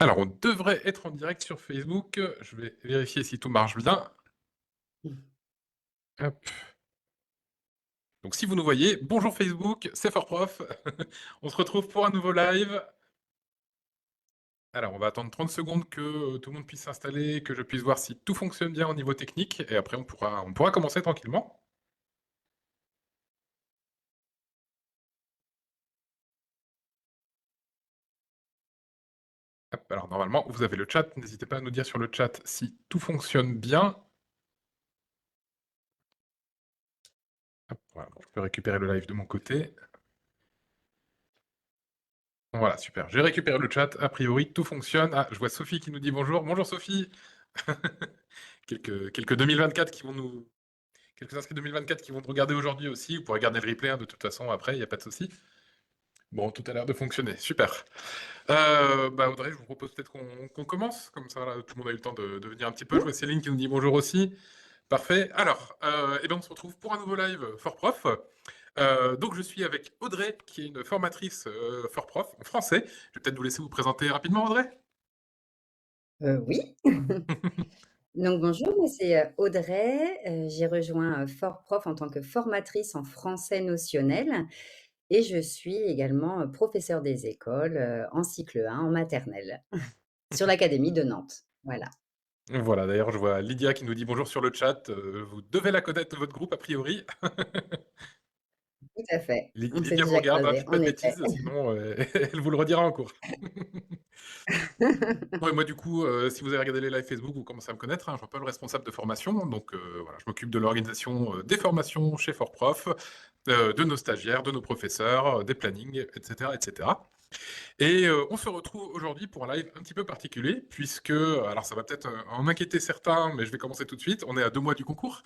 Alors, on devrait être en direct sur Facebook. Je vais vérifier si tout marche bien. Hop. Donc, si vous nous voyez, bonjour Facebook, c'est FortProf. On se retrouve pour un nouveau live. Alors, on va attendre 30 secondes que tout le monde puisse s'installer, que je puisse voir si tout fonctionne bien au niveau technique, et après on pourra commencer tranquillement. Hop, alors, normalement, vous avez le chat. N'hésitez pas à nous dire sur le chat si tout fonctionne bien. Hop, voilà, je peux récupérer le live de mon côté. Voilà, super. J'ai récupéré le chat. A priori, tout fonctionne. Ah, je vois Sophie qui nous dit bonjour. Bonjour Sophie. Quelques 2024 qui vont nous. Quelques inscrits 2024 qui vont nous regarder aujourd'hui aussi. Vous pourrez garder le replay hein, de toute façon après, il n'y a pas de souci. Bon, tout a l'air de fonctionner. Super. Audrey, je vous propose peut-être qu'on commence. Comme ça, là, tout le monde a eu le temps de venir un petit peu. Je vois Céline qui nous dit bonjour aussi. Parfait. Alors, eh bien, on se retrouve pour un nouveau live Fort Prof. Donc, je suis avec Audrey, qui est une formatrice Fort Prof en français. Je vais peut-être vous laisser vous présenter rapidement, Audrey. Oui. Donc bonjour, moi c'est, Audrey, j'ai rejoint, Fort-Prof en tant que formatrice en français notionnel et je suis également, professeure des écoles, en cycle 1 en maternelle sur l'académie de Nantes. Voilà, Voilà, d'ailleurs, je vois Lydia qui nous dit bonjour sur le chat. Vous devez la connaître, votre groupe, a priori. tout à fait. On s'est Lydia vous déjà regarde, hein, croisés, dites pas en de effet. bêtises, sinon elle vous le redira en cours. Ouais, moi, du coup, si vous avez regardé les lives Facebook, vous commencez à me connaître. Hein, je suis un peu le responsable de formation. Donc, voilà, je m'occupe de l'organisation des formations chez FortProf, de nos stagiaires, de nos professeurs, des plannings, etc. etc. Et on se retrouve aujourd'hui pour un live un petit peu particulier, puisque, alors ça va peut-être en inquiéter certains, mais je vais commencer tout de suite. On est à 2 mois du concours.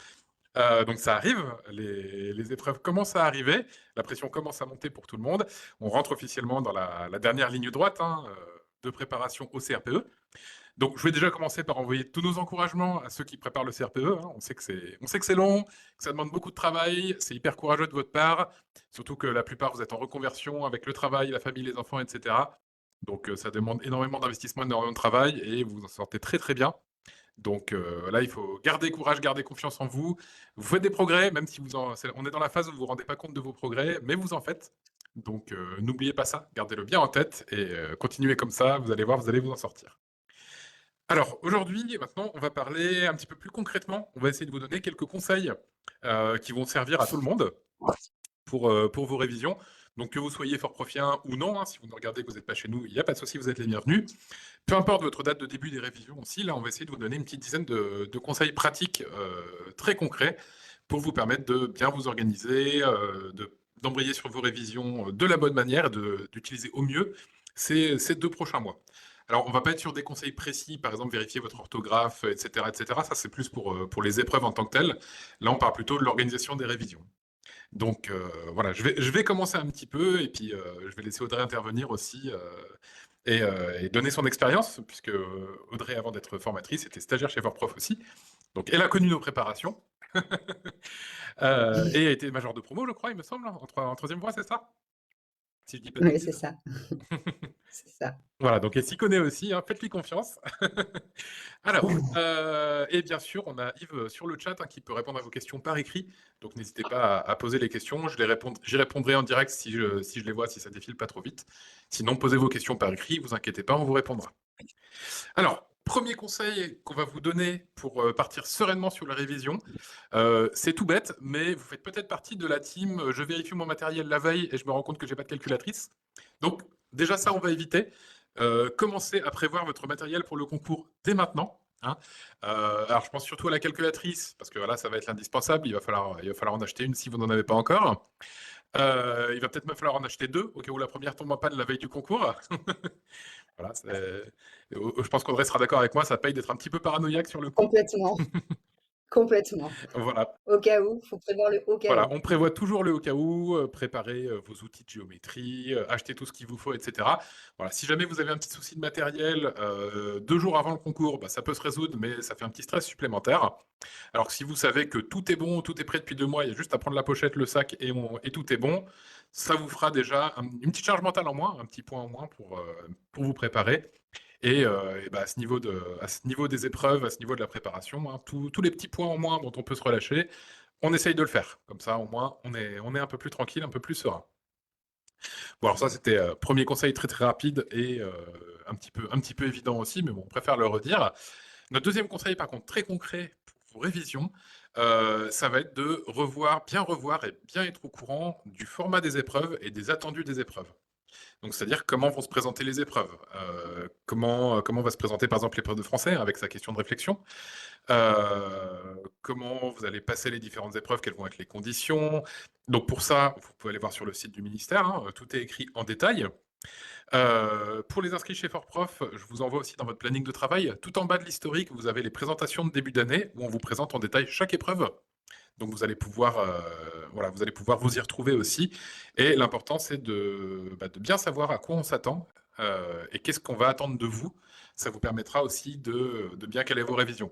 Donc ça arrive, les épreuves commencent à arriver, la pression commence à monter pour tout le monde. On rentre officiellement dans la dernière ligne droite hein, de préparation au CRPE. Donc je vais déjà commencer par envoyer tous nos encouragements à ceux qui préparent le CRPE. Hein. On sait que c'est long, que ça demande beaucoup de travail, c'est hyper courageux de votre part, surtout que la plupart vous êtes en reconversion avec le travail, la famille, les enfants, etc. Donc ça demande énormément d'investissement, énormément de travail et vous en sortez très très bien. Donc là, il faut garder courage, garder confiance en vous. Vous faites des progrès, même si on est dans la phase où vous ne vous rendez pas compte de vos progrès, mais vous en faites. Donc n'oubliez pas ça, gardez-le bien en tête et continuez comme ça, vous allez voir, vous allez vous en sortir. Alors aujourd'hui, maintenant, on va parler un petit peu plus concrètement. On va essayer de vous donner quelques conseils qui vont servir à tout le monde pour vos révisions. Donc que vous soyez fort profien ou non, hein, si vous nous regardez que vous n'êtes pas chez nous, il n'y a pas de souci, vous êtes les bienvenus. Peu importe votre date de début des révisions aussi, là on va essayer de vous donner une petite dizaine de conseils pratiques très concrets pour vous permettre de bien vous organiser, d'embrayer sur vos révisions de la bonne manière et d'utiliser au mieux ces 2 prochains mois. Alors, on ne va pas être sur des conseils précis, par exemple vérifier votre orthographe, etc. etc. Ça, c'est plus pour les épreuves en tant que telles. Là, on parle plutôt de l'organisation des révisions. Donc voilà, je vais commencer un petit peu et puis je vais laisser Audrey intervenir aussi et donner son expérience, puisque Audrey, avant d'être formatrice, était stagiaire chez Fortprof aussi. Donc elle a connu nos préparations et a été major de promo, je crois, il me semble, en troisième voie, c'est ça? Si je dis pas de Oui, c'est bêtises. ça, c'est ça. Voilà, donc elle s'y connaît aussi, hein, faites-lui confiance. Alors, et bien sûr, on a Yves sur le chat hein, qui peut répondre à vos questions par écrit. Donc n'hésitez pas à poser les questions. J'y répondrai en direct si je les vois, si ça défile pas trop vite. Sinon, posez vos questions par écrit, vous inquiétez pas, on vous répondra. Alors, premier conseil qu'on va vous donner pour partir sereinement sur la révision, c'est tout bête, mais vous faites peut-être partie de la team je vérifie mon matériel la veille et je me rends compte que j'ai pas de calculatrice. Donc, déjà ça, on va éviter. Commencez à prévoir votre matériel pour le concours dès maintenant. Hein. Alors, je pense surtout à la calculatrice, parce que voilà, ça va être l'indispensable. Il va falloir en acheter une si vous n'en avez pas encore. Il va peut-être me falloir en acheter deux, au cas où la première tombe en panne la veille du concours. Voilà, je pense qu'Audrey sera d'accord avec moi, ça paye d'être un petit peu paranoïaque sur le coup. Complètement, complètement. Voilà, Au cas où, faut prévoir le au cas voilà, où. on prévoit toujours le au cas où, préparez vos outils de géométrie, achetez tout ce qu'il vous faut, etc. Voilà, si jamais vous avez un petit souci de matériel 2 jours avant le concours, bah, ça peut se résoudre, mais ça fait un petit stress supplémentaire. Alors que si vous savez que tout est bon, tout est prêt depuis 2 mois, il y a juste à prendre la pochette, le sac et tout est bon, ça vous fera déjà une petite charge mentale en moins, un petit point en moins pour vous préparer. Et bah, à ce niveau des épreuves, à ce niveau de la préparation, hein, tous les petits points en moins dont on peut se relâcher, on essaye de le faire. Comme ça, au moins, on est un peu plus tranquille, un peu plus serein. Bon, alors ça, c'était, 1er conseil très, très rapide et un petit peu évident aussi, mais bon, on préfère le redire. Notre deuxième conseil, par contre, très concret pour vos révisions, ça va être de bien revoir et bien être au courant du format des épreuves et des attendus des épreuves. Donc, c'est-à-dire comment vont se présenter les épreuves, comment va se présenter, par exemple, l'épreuve de français avec sa question de réflexion, comment vous allez passer les différentes épreuves, quelles vont être les conditions. Donc pour ça, vous pouvez aller voir sur le site du ministère, hein, tout est écrit en détail. Pour les inscrits chez FortProf, je vous envoie aussi dans votre planning de travail, tout en bas de l'historique, vous avez les présentations de début d'année où on vous présente en détail chaque épreuve. Donc vous allez pouvoir, voilà, vous allez pouvoir vous y retrouver aussi. Et l'important, c'est de bien savoir à quoi on s'attend et qu'est-ce qu'on va attendre de vous. Ça vous permettra aussi de bien caler vos révisions.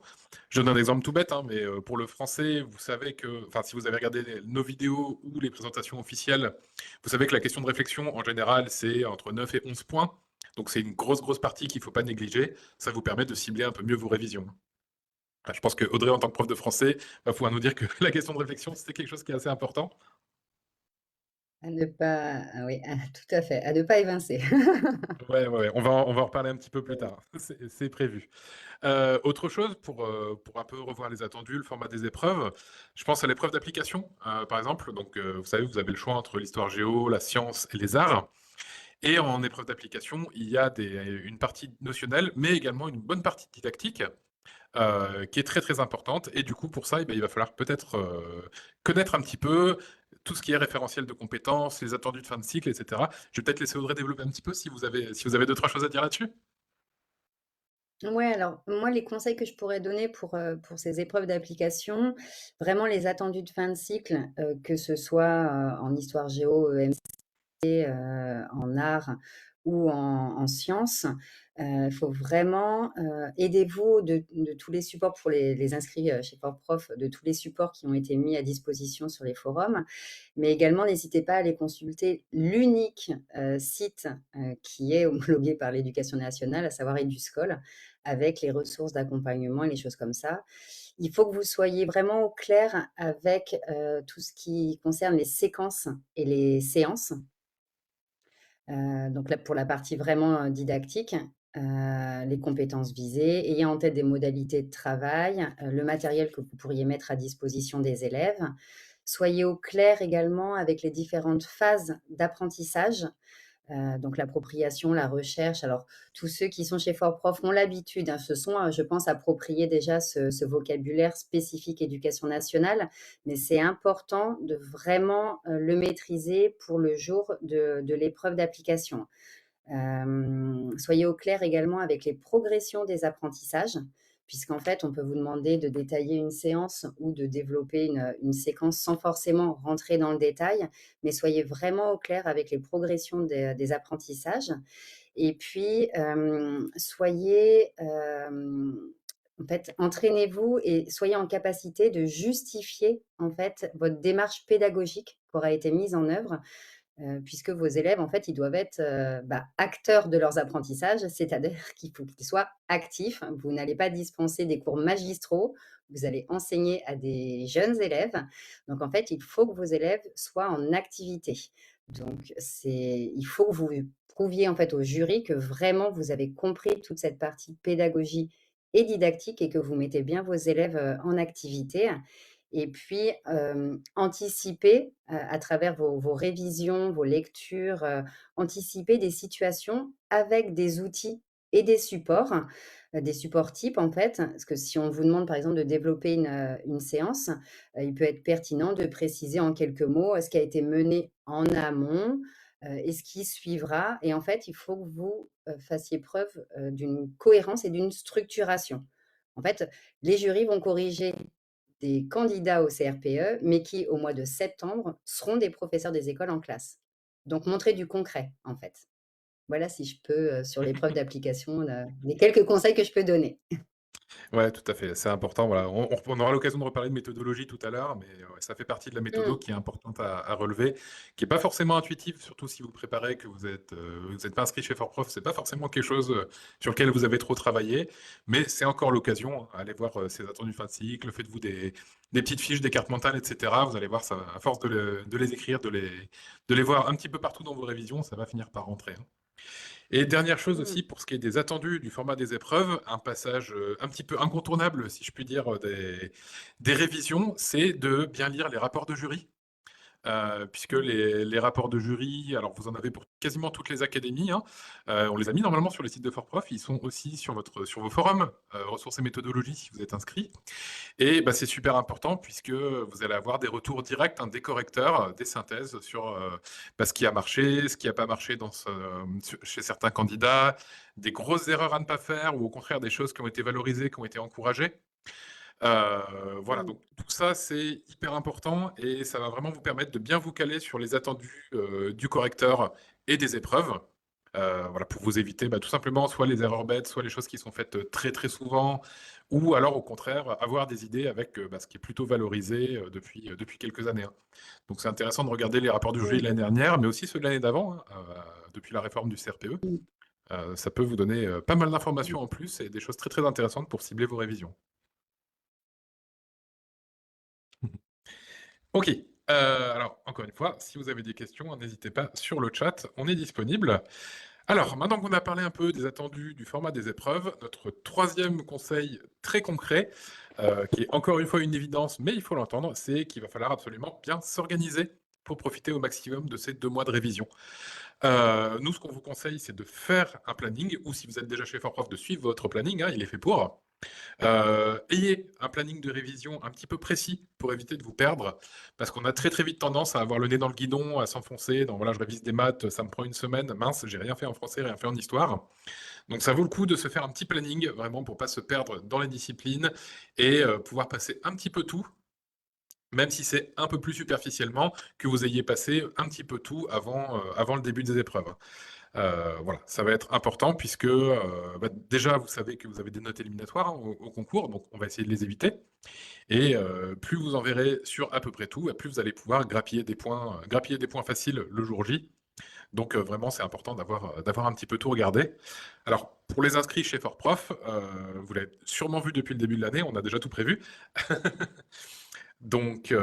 Je donne un exemple tout bête, hein, mais pour le français, vous savez que, enfin, si vous avez regardé nos vidéos ou les présentations officielles, vous savez que la question de réflexion, en général, c'est entre 9 et 11 points. Donc c'est une grosse, grosse partie qu'il ne faut pas négliger. Ça vous permet de cibler un peu mieux vos révisions. Je pense que Audrey, en tant que prof de français, va pouvoir nous dire que la question de réflexion, c'est quelque chose qui est assez important. À ne pas ah oui, tout à fait, à ne pas évincer. Ouais, ouais, ouais, on va en reparler un petit peu plus tard. C'est prévu. Autre chose pour un peu revoir les attendus, le format des épreuves, je pense à l'épreuve d'application, par exemple. Donc, vous savez, vous avez le choix entre l'histoire géo, la science et les arts. Et en épreuve d'application, il y a une partie notionnelle, mais également une bonne partie didactique. Qui est très, très importante. Et du coup, pour ça, eh ben, il va falloir peut-être connaître un petit peu tout ce qui est référentiel de compétences, les attendus de fin de cycle, etc. Je vais peut-être laisser Audrey développer un petit peu si vous avez deux, trois choses à dire là-dessus. Ouais, alors moi, les conseils que je pourrais donner pour ces épreuves d'application, vraiment les attendus de fin de cycle, que ce soit, en histoire géo, en art ou en sciences. Il faut vraiment, aidez-vous de tous les supports pour les inscrits, chez FortProf, de tous les supports qui ont été mis à disposition sur les forums. Mais également, n'hésitez pas à aller consulter l'unique, site, qui est homologué par l'éducation nationale, à savoir Eduscol, avec les ressources d'accompagnement et les choses comme ça. Il faut que vous soyez vraiment au clair avec, tout ce qui concerne les séquences et les séances. Donc là, pour la partie vraiment, didactique, les compétences visées, ayez en tête des modalités de travail, le matériel que vous pourriez mettre à disposition des élèves. Soyez au clair également avec les différentes phases d'apprentissage, donc l'appropriation, la recherche. Alors tous ceux qui sont chez FortProf ont l'habitude, hein, se sont, je pense, appropriés déjà ce vocabulaire spécifique éducation nationale, mais c'est important de vraiment, le maîtriser pour le jour de l'épreuve d'application. Soyez au clair également avec les progressions des apprentissages, puisqu'en fait, on peut vous demander de détailler une séance ou de développer une séquence sans forcément rentrer dans le détail, mais soyez vraiment au clair avec les progressions des apprentissages. Et puis, en fait, entraînez-vous et soyez en capacité de justifier, en fait, votre démarche pédagogique qui aura été mise en œuvre, puisque vos élèves, en fait, ils doivent être, acteurs de leurs apprentissages, c'est-à-dire qu'il faut qu'ils soient actifs. Vous n'allez pas dispenser des cours magistraux, vous allez enseigner à des jeunes élèves. Donc en fait, il faut que vos élèves soient en activité. Donc il faut que vous prouviez, en fait, au jury que vraiment vous avez compris toute cette partie pédagogie et didactique et que vous mettez bien vos élèves, en activité. Et puis, anticiper, à travers vos révisions, vos lectures, anticiper des situations avec des outils et des supports types, en fait. Parce que si on vous demande, par exemple, de développer une séance, il peut être pertinent de préciser en quelques mots, ce qui a été mené en amont, et ce qui suivra. Et en fait, il faut que vous, fassiez preuve, d'une cohérence et d'une structuration. En fait, les jurys vont corriger des candidats au CRPE, mais qui, au mois de septembre, seront des professeurs des écoles en classe. Donc montrer du concret, en fait. Voilà si je peux, sur l'épreuve d'application, les quelques conseils que je peux donner. Ouais, tout à fait, c'est important, voilà. On aura l'occasion de reparler de méthodologie tout à l'heure, mais ouais, ça fait partie de la méthodo Mmh. qui est importante à relever, qui est pas forcément intuitive, surtout si vous préparez, que vous êtes pas inscrit chez Fortprof, c'est pas forcément quelque chose, sur lequel vous avez trop travaillé, mais c'est encore l'occasion, hein. Allez voir, ces attendus fin de cycle, faites-vous des petites fiches, des cartes mentales, et cetera. Vous allez voir, ça à force de les écrire, de les voir un petit peu partout dans vos révisions, ça va finir par rentrer, hein. Et dernière chose Mmh. aussi, pour ce qui est des attendus du format des épreuves, un passage un petit peu incontournable, si je puis dire, des révisions, c'est de bien lire les rapports de jury. Puisque Mmh. les rapports de jury, alors vous en avez pour quasiment toutes les académies, hein. On les a mis normalement sur le site de Fortprof, ils sont aussi sur vos forums, ressources et méthodologies si vous êtes inscrit. Et bah, c'est super important puisque vous allez avoir des retours directs, hein, des correcteurs, des synthèses sur bah, ce qui a marché, ce qui n'a pas marché chez certains candidats, des grosses erreurs à ne pas faire ou au contraire des choses qui ont été valorisées, qui ont été encouragées. Voilà, Mmh. donc tout ça, c'est hyper important et ça va vraiment vous permettre de bien vous caler sur les attendus du correcteur et des épreuves. Voilà, pour vous éviter bah, tout simplement soit les erreurs bêtes, soit les choses qui sont faites très très souvent, ou alors au contraire avoir des idées avec bah, ce qui est plutôt valorisé depuis quelques années, hein. Donc c'est intéressant de regarder les rapports du jury de Mmh. l'année dernière, mais aussi ceux de l'année d'avant, hein, depuis la réforme du CRPE. Mmh. Ça peut vous donner pas mal Mmh. d'informations en plus et des choses très très intéressantes pour cibler vos révisions. OK. Alors encore une fois, si vous avez des questions, hein, n'hésitez pas sur le chat, on est disponible. Alors, maintenant qu'on a parlé un peu des attendus du format des épreuves, notre troisième conseil très concret, qui est encore une fois une évidence, mais il faut l'entendre, c'est qu'il va falloir absolument bien s'organiser pour profiter au maximum de ces 2 mois de révision. Nous, ce qu'on vous conseille, c'est de faire un planning ou si vous êtes déjà chez Fortprof, de suivre votre planning, hein, il est fait pour. Ayez un planning de révision un petit peu précis pour éviter de vous perdre, parce qu'on a très très vite tendance à avoir le nez dans le guidon, à s'enfoncer dans voilà, je révise des maths, ça me prend une semaine, mince, j'ai rien fait en français, rien fait en histoire. Donc ça vaut le coup de se faire un petit planning, vraiment pour pas se perdre dans les disciplines et pouvoir passer un petit peu tout, même si c'est un peu plus superficiellement, que vous ayez passé un petit peu tout avant le début des épreuves. Voilà, ça va être important puisque bah, déjà vous savez que vous avez des notes éliminatoires, hein, au concours, donc on va essayer de les éviter. Et plus vous en verrez sur à peu près tout, plus vous allez pouvoir grappiller des points faciles le jour J. Donc vraiment, c'est important d'avoir un petit peu tout regardé. Alors, pour les inscrits chez Fortprof, vous l'avez sûrement vu depuis le début de l'année, on a déjà tout prévu. Donc,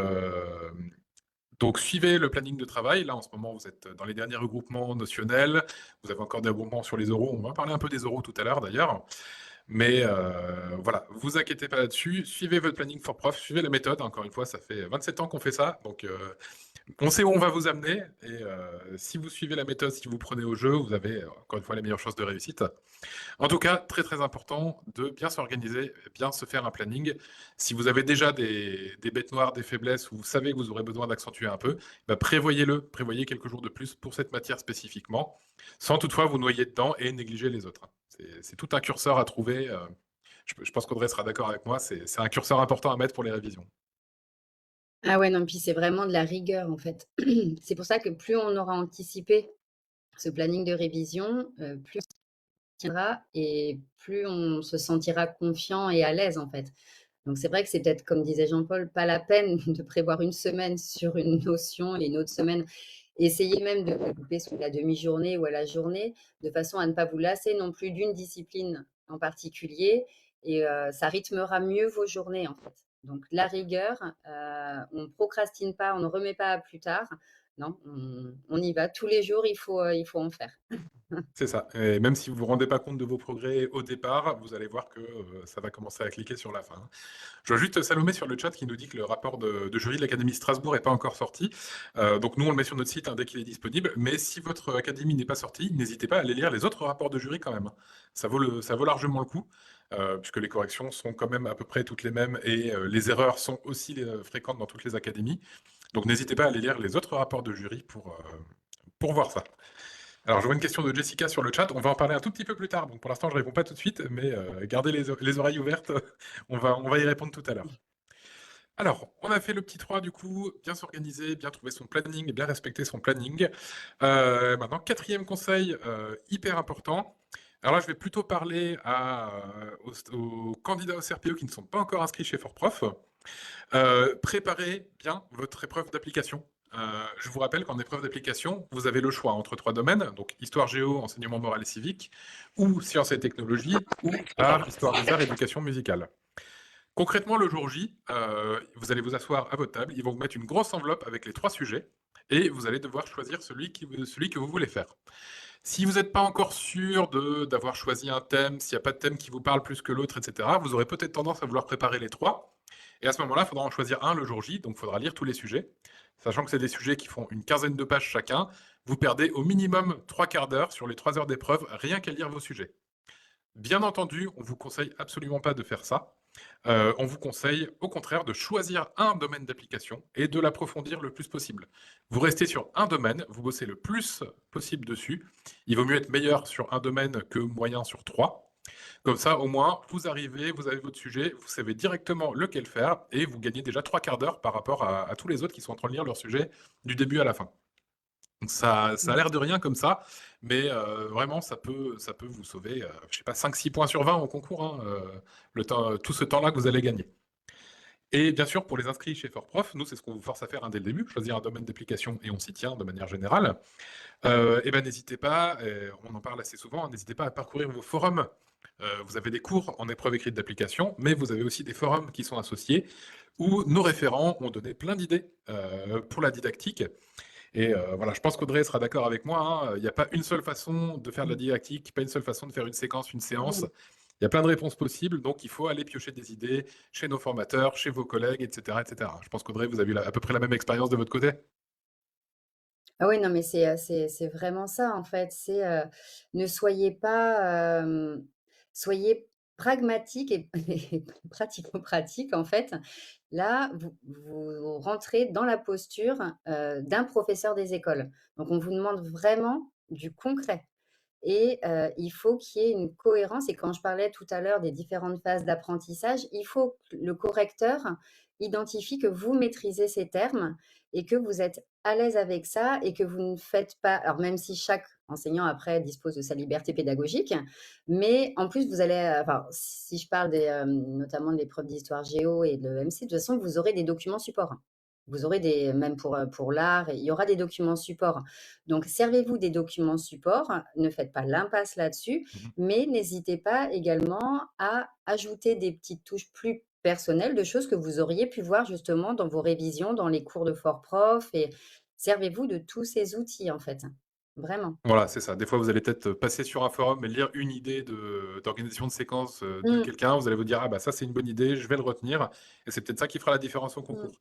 donc suivez le planning de travail. Là, en ce moment, vous êtes dans les derniers regroupements notionnels. Vous avez encore des regroupements sur les oraux. On va parler un peu des oraux tout à l'heure, d'ailleurs. Mais voilà, vous inquiétez pas là-dessus. Suivez votre planning for prof, suivez la méthode. Encore une fois, ça fait 27 ans qu'on fait ça, donc on sait où on va vous amener. Et si vous suivez la méthode, si vous prenez au jeu, vous avez encore une fois les meilleures chances de réussite. En tout cas, très très important de bien s'organiser, bien se faire un planning. Si vous avez déjà des bêtes noires, des faiblesses, ou vous savez que vous aurez besoin d'accentuer un peu, bah, prévoyez-le, prévoyez quelques jours de plus pour cette matière spécifiquement, sans toutefois vous noyer dedans et négliger les autres, hein. C'est tout un curseur à trouver. Je pense qu'Audrey sera d'accord avec moi, c'est un curseur important à mettre pour les révisions. Ah ouais, non, puis c'est vraiment de la rigueur, en fait. C'est pour ça que plus on aura anticipé ce planning de révision, plus on tiendra et plus on se sentira confiant et à l'aise, en fait. Donc c'est vrai que c'est peut-être, comme disait Jean-Paul, pas la peine de prévoir une semaine sur une notion et une autre semaine. Essayez même de le couper sur la demi-journée ou à la journée, de façon à ne pas vous lasser non plus d'une discipline en particulier et ça rythmera mieux vos journées, en fait. Donc la rigueur, on procrastine pas, on ne remet pas à plus tard. Non, on y va tous les jours, il faut en faire. C'est ça. Et même si vous vous rendez pas compte de vos progrès au départ, vous allez voir que ça va commencer à cliquer sur la fin, hein. Je vois juste Salomé sur le chat qui nous dit que le rapport de jury de l'Académie de Strasbourg n'est pas encore sorti. Donc nous, on le met sur notre site, hein, dès qu'il est disponible. Mais si votre académie n'est pas sortie, n'hésitez pas à aller lire les autres rapports de jury quand même, hein. Ça vaut largement le coup, puisque les corrections sont quand même à peu près toutes les mêmes et les erreurs sont aussi fréquentes dans toutes les académies. Donc n'hésitez pas à aller lire les autres rapports de jury pour voir ça. Alors, je vois une question de Jessica sur le chat. On va en parler un tout petit peu plus tard. Donc, pour l'instant, je ne réponds pas tout de suite, mais gardez les oreilles ouvertes. On va y répondre tout à l'heure. Alors, on a fait le petit 3 du coup, bien s'organiser, bien trouver son planning et bien respecter son planning. Maintenant, quatrième conseil hyper important, Alors là, je vais plutôt parler aux candidats au CRPE qui ne sont pas encore inscrits chez Fortprof. Préparez bien votre épreuve d'application. Je vous rappelle qu'en épreuve d'application, vous avez le choix entre 3 domaines, donc histoire géo, enseignement moral et civique, ou sciences et technologies, ou art, histoire des arts, éducation musicale. Concrètement, le jour J, vous allez vous asseoir à votre table, ils vont vous mettre une grosse enveloppe avec les 3 sujets, et vous allez devoir choisir celui que vous voulez faire. Si vous n'êtes pas encore sûr d'avoir choisi un thème, s'il n'y a pas de thème qui vous parle plus que l'autre, etc., vous aurez peut-être tendance à vouloir préparer les 3. Et à ce moment-là, il faudra en choisir un le jour J, donc il faudra lire tous les sujets. Sachant que c'est des sujets qui font une quinzaine de pages chacun, vous perdez au minimum 3 quarts d'heure sur les 3 heures d'épreuve rien qu'à lire vos sujets. Bien entendu, on ne vous conseille absolument pas de faire ça. On vous conseille au contraire de choisir un domaine d'application et de l'approfondir le plus possible. Vous restez sur un domaine, vous bossez le plus possible dessus. Il vaut mieux être meilleur sur un domaine que moyen sur 3. Comme ça, au moins, vous arrivez, vous avez votre sujet, vous savez directement lequel faire et vous gagnez déjà 3 quarts d'heure par rapport à tous les autres qui sont en train de lire leur sujet du début à la fin. Donc ça a l'air de rien comme ça, mais vraiment, ça peut vous sauver, je sais pas, 5-6 points sur 20 au concours, hein, tout ce temps-là que vous allez gagner. Et bien sûr, pour les inscrits chez Fortprof, nous, c'est ce qu'on vous force à faire dès le début, choisir un domaine d'application et on s'y tient de manière générale. Et ben n'hésitez pas, on en parle assez souvent, n'hésitez pas à parcourir vos forums. Vous avez des cours en épreuve écrite d'application, mais vous avez aussi des forums qui sont associés où nos référents ont donné plein d'idées pour la didactique. Et voilà, je pense qu'Audrey sera d'accord avec moi, hein. Il n'y a pas une seule façon de faire de la didactique, pas une seule façon de faire une séquence, une séance. Il y a plein de réponses possibles, donc il faut aller piocher des idées chez nos formateurs, chez vos collègues, etc. etc. Je pense qu'Audrey, vous avez eu à peu près la même expérience de votre côté. Ah oui, non, mais c'est vraiment ça, en fait. Ne soyez pas, soyez pragmatique et et pratico-pratique, en fait. Là, vous rentrez dans la posture, d'un professeur des écoles. Donc on vous demande vraiment du concret. Et il faut qu'il y ait une cohérence et quand je parlais tout à l'heure des différentes phases d'apprentissage, il faut que le correcteur identifie que vous maîtrisez ces termes et que vous êtes à l'aise avec ça et que vous ne faites pas alors même si chaque enseignant après dispose de sa liberté pédagogique, mais en plus vous allez, enfin si je parle notamment de l'épreuve d'histoire géo et de l'EMC, de toute façon vous aurez des documents supports. Vous aurez des même pour l'art, il y aura des documents supports. Donc servez-vous des documents supports, ne faites pas l'impasse là-dessus, Mhm. mais n'hésitez pas également à ajouter des petites touches plus personnelles de choses que vous auriez pu voir justement dans vos révisions, dans les cours de Fortprof et servez-vous de tous ces outils en fait, vraiment. Voilà, c'est ça. Des fois, vous allez peut-être passer sur un forum et lire une idée d'organisation de séquence de Mmh, quelqu'un. Vous allez vous dire, ah bah ça c'est une bonne idée, je vais le retenir. Et c'est peut-être ça qui fera la différence au mmh, concours.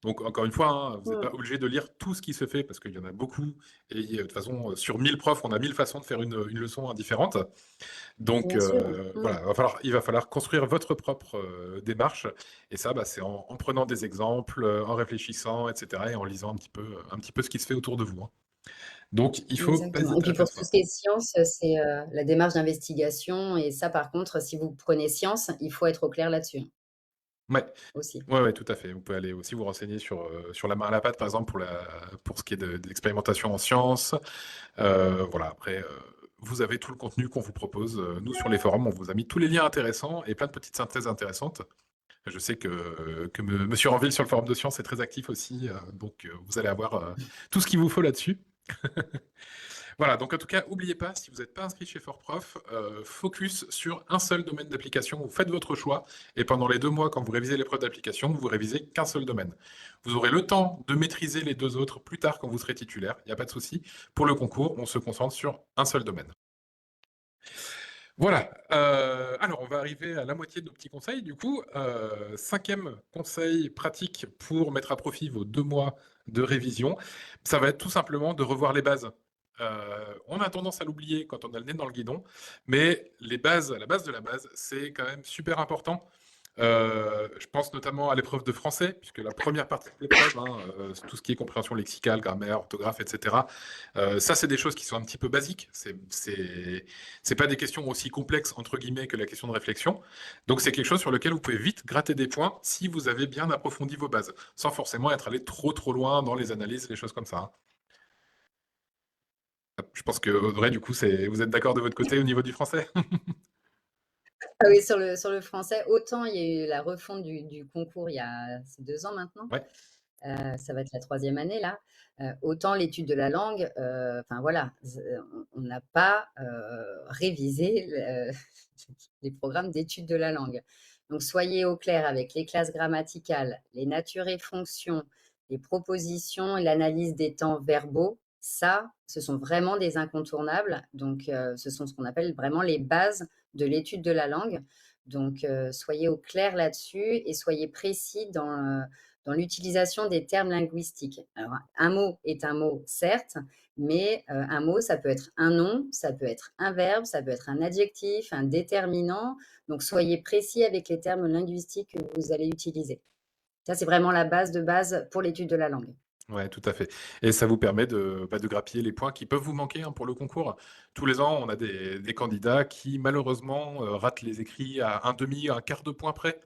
Donc, encore une fois, hein, vous n'êtes mmh. pas obligé de lire tout ce qui se fait parce qu'il y en a beaucoup. Et de toute façon, sur 1000 profs, on a 1000 façons de faire une leçon différente. Donc, Bien sûr, mmh. voilà, il va falloir construire votre propre démarche. Et ça, bah, c'est en prenant des exemples, en réfléchissant, etc. Et en lisant un petit peu ce qui se fait autour de vous, hein. Donc, il faut pas Exactement et hésiter puis à faire pour tout ça. ce qui est sciences, c'est, la démarche d'investigation et ça par contre, si vous prenez sciences, il faut être au clair là-dessus, Ouais. aussi. Ouais, ouais, tout à fait. Vous pouvez aller aussi vous renseigner sur la main à la pâte, par exemple, pour ce qui est de l'expérimentation en sciences. Voilà, après, vous avez tout le contenu qu'on vous propose. Nous, sur les forums, on vous a mis tous les liens intéressants et plein de petites synthèses intéressantes. Je sais que Monsieur Ranville sur le forum de sciences est très actif aussi, donc vous allez avoir tout ce qu'il vous faut là-dessus. Voilà, donc en tout cas, n'oubliez pas, si vous n'êtes pas inscrit chez Fortprof, focus sur un seul domaine d'application, vous faites votre choix, et pendant les 2 mois, quand vous révisez l'épreuve d'application, vous révisez qu'un seul domaine. Vous aurez le temps de maîtriser les 2 autres plus tard quand vous serez titulaire, il n'y a pas de souci. Pour le concours, on se concentre sur un seul domaine. Voilà, alors on va arriver à la moitié de nos petits conseils, du coup. 5e conseil pratique pour mettre à profit vos 2 mois de révision, ça va être tout simplement de revoir les bases. On a tendance à l'oublier quand on a le nez dans le guidon, mais les bases, la base de la base, c'est quand même super important. Je pense notamment à l'épreuve de français, puisque la première partie de l'épreuve, hein, tout ce qui est compréhension lexicale, grammaire, orthographe, etc. Ça, c'est des choses qui sont un petit peu basiques. C'est pas des questions aussi complexes entre guillemets que la question de réflexion. Donc c'est quelque chose sur lequel vous pouvez vite gratter des points si vous avez bien approfondi vos bases, sans forcément être allé trop loin dans les analyses, les choses comme ça, hein. Je pense que Audrey, du coup, vous êtes d'accord de votre côté au niveau du français? Ah oui, sur le français, autant il y a eu la refonte du concours il y a c'est 2 ans maintenant, Ouais, ça va être la troisième année là, autant l'étude de la langue, enfin voilà, on n'a pas, révisé les programmes d'étude de la langue. Donc soyez au clair avec les classes grammaticales, les natures et fonctions, les propositions et l'analyse des temps verbaux. Ça, ce sont vraiment des incontournables. Donc, ce sont ce qu'on appelle vraiment les bases de l'étude de la langue. Donc, soyez au clair là-dessus et soyez précis dans l'utilisation des termes linguistiques. Alors, un mot est un mot, certes, mais un mot, ça peut être un nom, ça peut être un verbe, ça peut être un adjectif, un déterminant. Donc, soyez précis avec les termes linguistiques que vous allez utiliser. Ça, c'est vraiment la base de base pour l'étude de la langue. ouais, tout à fait. Et ça vous permet de grappiller les points qui peuvent vous manquer hein, pour le concours. Tous les ans, on a des candidats qui, malheureusement, ratent les écrits à un demi, un quart de point près.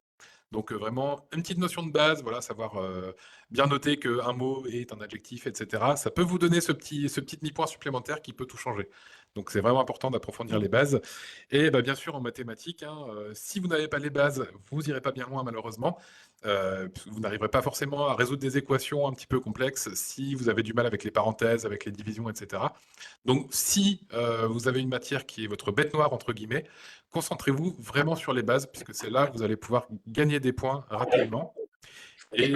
Donc vraiment une petite notion de base, voilà, savoir bien noter qu'un mot est un adjectif, etc. Ça peut vous donner ce petit demi-point supplémentaire qui peut tout changer. Donc c'est vraiment important d'approfondir les bases. Et bah, bien sûr en mathématiques, hein, si vous n'avez pas les bases, vous n'irez pas bien loin malheureusement. Vous n'arriverez pas forcément à résoudre des équations un petit peu complexes si vous avez du mal avec les parenthèses, avec les divisions, etc. Donc si vous avez une matière qui est votre bête noire, entre guillemets, concentrez-vous vraiment sur les bases, puisque c'est là que vous allez pouvoir gagner des points rapidement. Et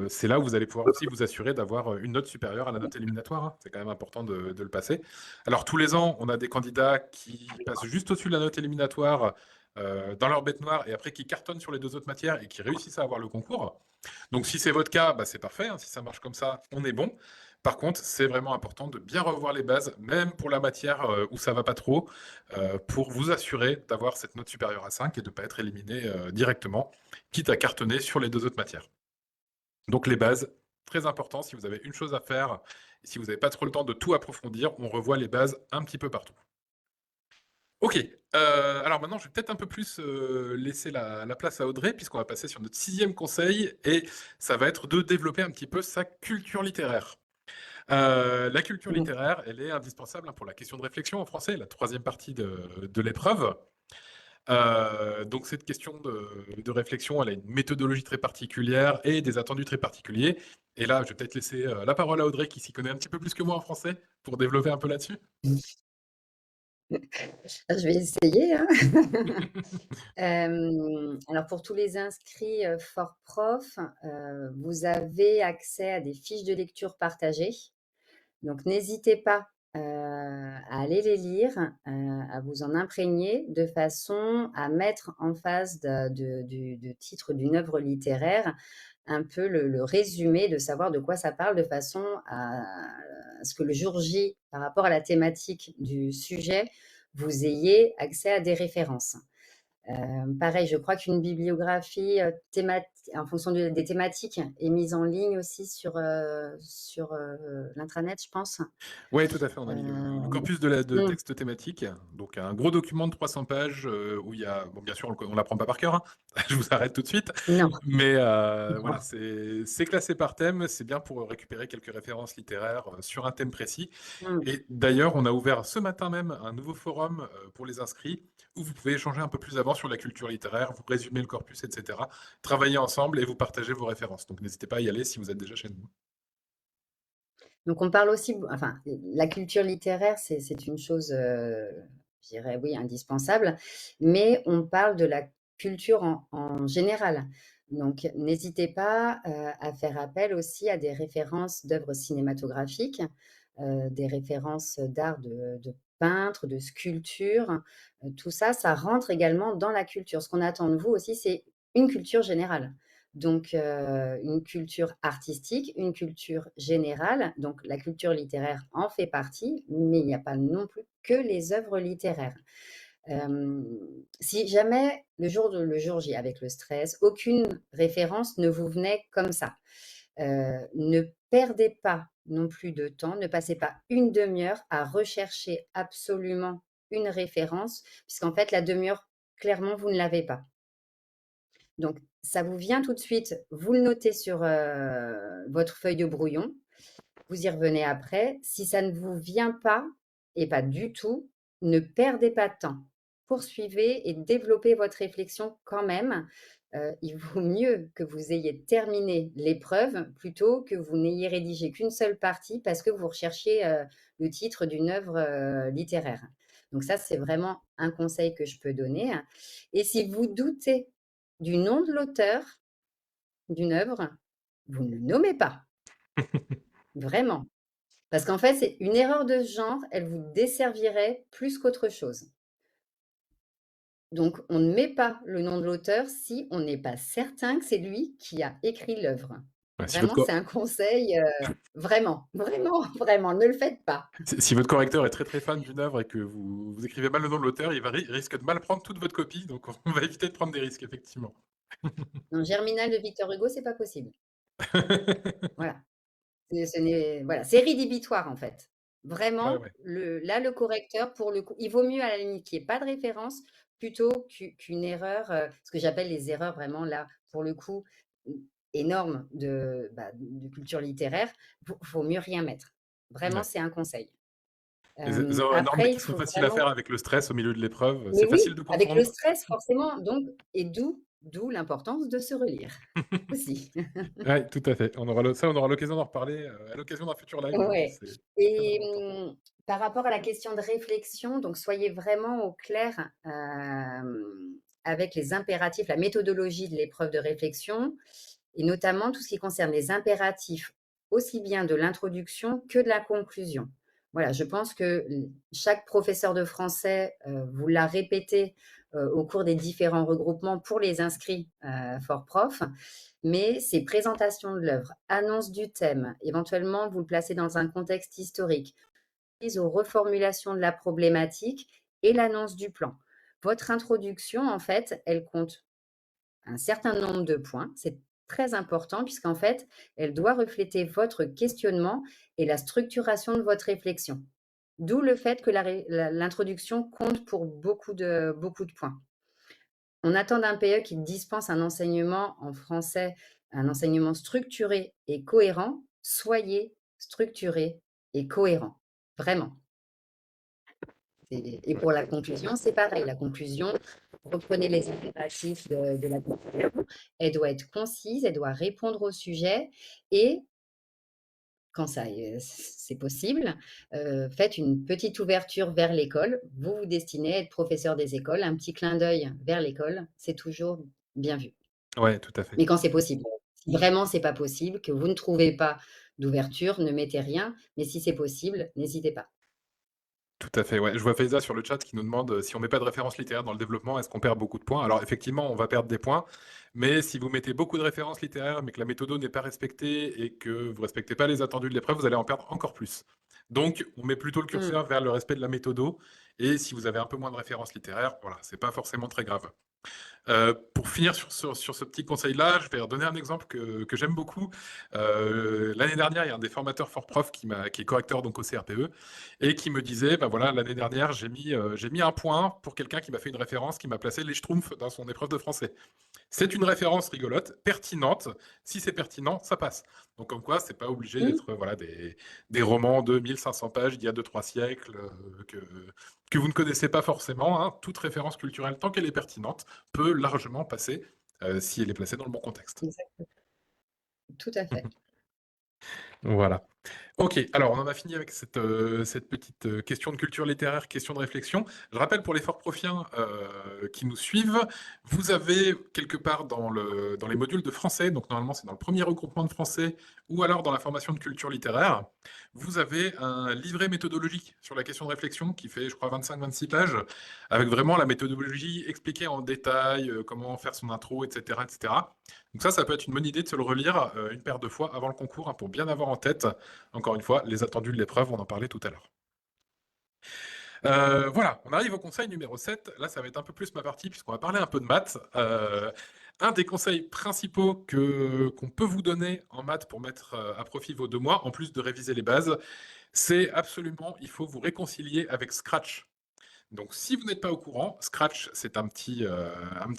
c'est là où vous allez pouvoir aussi vous assurer d'avoir une note supérieure à la note éliminatoire, hein. C'est quand même important de le passer. Alors tous les ans, on a des candidats qui passent juste au-dessus de la note éliminatoire dans leur bête noire et après qui cartonnent sur les deux autres matières et qui réussissent à avoir le concours. Donc si c'est votre cas, bah, c'est parfait, hein. Si ça marche comme ça, on est bon. Par contre, c'est vraiment important de bien revoir les bases, même pour la matière où ça va pas trop, pour vous assurer d'avoir cette note supérieure à 5 et de ne pas être éliminé directement, quitte à cartonner sur les deux autres matières. Donc les bases, très important, si vous avez une chose à faire, et si vous n'avez pas trop le temps de tout approfondir, on revoit les bases un petit peu partout. Ok, alors maintenant je vais peut-être un peu plus laisser la place à Audrey, puisqu'on va passer sur notre sixième conseil, et ça va être de développer un petit peu sa culture littéraire. La culture Mmh. littéraire, elle est indispensable hein, pour la question de réflexion en français, la troisième partie de l'épreuve. Donc cette question de réflexion, elle a une méthodologie très particulière et des attendus très particuliers. Et là, je vais peut-être laisser la parole à Audrey qui s'y connaît un petit peu plus que moi en français pour développer un peu là-dessus. Je vais essayer, hein. Alors pour tous les inscrits, Fort Prof, vous avez accès à des fiches de lecture partagées. Donc n'hésitez pas, à aller les lire, à vous en imprégner de façon à mettre en face du titre d'une œuvre littéraire un peu le résumé, de savoir de quoi ça parle, de façon à ce que le jour J, par rapport à la thématique du sujet, vous ayez accès à des références. Pareil, je crois qu'une bibliographie, en fonction des thématiques est mise en ligne aussi sur l'intranet, je pense. Oui, tout à fait. On a mis le Hem, corpus de mmh, texte thématique, donc un gros document de 300 pages où il y a, bon, bien sûr, on ne l'apprend pas par cœur, hein. Je vous arrête tout de suite. non, Mais voilà, non. c'est classé par thème. C'est bien pour récupérer quelques références littéraires sur un thème précis. Mmh. Et d'ailleurs, on a ouvert ce matin même un nouveau forum pour les inscrits où vous pouvez échanger un peu plus avant sur la culture littéraire, vous résumer le corpus, etc. Travailler ensemble et vous partager vos références. Donc n'hésitez pas à y aller si vous êtes déjà chez nous. Donc on parle aussi, enfin, la culture littéraire, c'est une chose, je dirais, oui, indispensable, mais on parle de la culture en général. Donc n'hésitez pas, à faire appel aussi à des références d'œuvres cinématographiques, des références d'art de peintres, de sculptures, tout ça, ça rentre également dans la culture. Ce qu'on attend de vous aussi, c'est une culture générale. Donc, une culture artistique, une culture générale, donc la culture littéraire en fait partie, mais il n'y a pas non plus que les œuvres littéraires. Hem, Si jamais le jour J, avec le stress, aucune référence ne vous venait comme ça, ne perdez pas non plus de temps, ne passez pas une demi heure à rechercher absolument une référence, puisqu'en fait la demi heure, clairement, vous ne l'avez pas. Donc, ça vous vient tout de suite, vous le notez sur, votre feuille de brouillon, vous y revenez après. Si ça ne vous vient pas et pas du tout, ne perdez pas de temps. Poursuivez et développez votre réflexion quand même. Il vaut mieux que vous ayez terminé l'épreuve plutôt que vous n'ayez rédigé qu'une seule partie parce que vous recherchiez, le titre d'une œuvre, littéraire. Donc ça, c'est vraiment un conseil que je peux donner, et si vous doutez du nom de l'auteur d'une œuvre, vous ne le nommez pas, vraiment. Parce qu'en fait, c'est une erreur de ce genre, elle vous desservirait plus qu'autre chose. Donc on ne met pas le nom de l'auteur si on n'est pas certain que c'est lui qui a écrit l'œuvre. Ouais, si votre Vraiment, c'est un conseil, vraiment, vraiment, vraiment, ne le faites pas. si votre correcteur est très très fan d'une œuvre et que vous écrivez mal le nom de l'auteur, il risque de mal prendre toute votre copie, donc on va éviter de prendre des risques, effectivement. Non, Germinal de Victor Hugo, c'est pas possible. Voilà. Ce n'est voilà, c'est rédhibitoire, en fait. Ouais, Vraiment, ouais. le correcteur, pour le coup, il vaut mieux à la limite qu'il y ait pas de référence plutôt qu'une erreur, ce que j'appelle les erreurs vraiment là, pour le coup, mmh, énormes de culture littéraire, vaut mieux rien mettre. Vraiment, Ouais. c'est un conseil. Les erreurs énormes, mais Après, qui il sont faut faciles à vraiment, faire avec le stress au milieu de l'épreuve, mais c'est facile oui, de avec le confondre. stress forcément, donc et d'où l'importance de se relire aussi. Ouais, tout à fait. On aura l'occasion d'en reparler, à l'occasion d'un futur live, mais Ouais, c'est très et important. par rapport à la question de réflexion, donc soyez vraiment au clair, avec les impératifs, la méthodologie de l'épreuve de réflexion et notamment tout ce qui concerne les impératifs, aussi bien de l'introduction que de la conclusion. Voilà, je pense que chaque professeur de français, vous l'a répété, au cours des différents regroupements pour les inscrits, Fort Prof, mais c'est présentation de l'œuvre, annonce du thème, éventuellement vous le placez dans un contexte historique, mise aux reformulations de la problématique et l'annonce du plan. Votre introduction, en fait, elle compte un certain nombre de points. C'est très important puisqu'en fait, elle doit refléter votre questionnement et la structuration de votre réflexion. D'où le fait que l'introduction compte pour beaucoup de points. On attend d'un PE qu'il dispense un enseignement en français, un enseignement structuré et cohérent. Soyez structuré et cohérent, vraiment. Et pour la conclusion, c'est pareil. La conclusion, reprenez les impératifs de la conclusion. Elle doit être concise, elle doit répondre au sujet et quand ça c'est possible, faites une petite ouverture vers l'école. Vous vous destinez à être professeur des écoles, un petit clin d'œil vers l'école, c'est toujours bien vu. Ouais, tout à fait. Mais quand c'est possible. Si vraiment c'est pas possible, que vous ne trouvez pas d'ouverture, ne mettez rien, mais si c'est possible, n'hésitez pas. Tout à fait, ouais. Je vois Faiza sur le chat qui nous demande, si on met pas de références littéraires dans le développement, est-ce qu'on perd beaucoup de points? Alors effectivement, on va perdre des points, mais si vous mettez beaucoup de références littéraires, mais que la méthode n'est pas respectée et que vous respectez pas les attendus de l'épreuve, vous allez en perdre encore plus. Donc, on met plutôt le Mmh. curseur vers le respect de la méthode, et si vous avez un peu moins de références littéraires, voilà, c'est pas forcément très grave. Pour finir sur ce petit conseil-là, je vais redonner un exemple que j'aime beaucoup. L'année dernière, il y a un des formateurs Fort Prof qui est correcteur donc au CRPE et qui me disait, bah voilà, l'année dernière, j'ai mis un point pour quelqu'un qui m'a fait une référence, qui m'a placé les Schtroumpfs dans son épreuve de français. C'est une référence rigolote, pertinente. Si c'est pertinent, ça passe. Donc comme quoi, c'est pas obligé Mmh. d'être voilà, des romans de 1500 pages d'il y a 2-3 siècles que vous ne connaissez pas forcément, hein. Toute référence culturelle, tant qu'elle est pertinente, peut largement passer si elle est placée dans le bon contexte. Exact, tout à fait. Voilà. OK, alors on en a fini avec cette petite, question de culture littéraire, question de réflexion. Je rappelle pour les forts profiens, qui nous suivent, vous avez quelque part dans les modules de français, donc normalement c'est dans le premier regroupement de français ou alors dans la formation de culture littéraire, vous avez un livret méthodologique sur la question de réflexion qui fait je crois 25-26 pages, avec vraiment la méthodologie expliquée en détail, comment faire son intro et cetera et cetera. Donc ça peut être une bonne idée de se le relire, une paire de fois avant le concours, hein, pour bien avoir en tête encore une fois, les attendus de l'épreuve, on en parlait tout à l'heure. Voilà, on arrive au conseil numéro 7. Là, ça va être un peu plus ma partie puisqu'on va parler un peu de maths. Un des conseils principaux qu'on peut vous donner en maths pour mettre à profit vos 2 mois, en plus de réviser les bases, c'est absolument, il faut vous réconcilier avec Scratch. Donc, si vous n'êtes pas au courant, Scratch, c'est un petit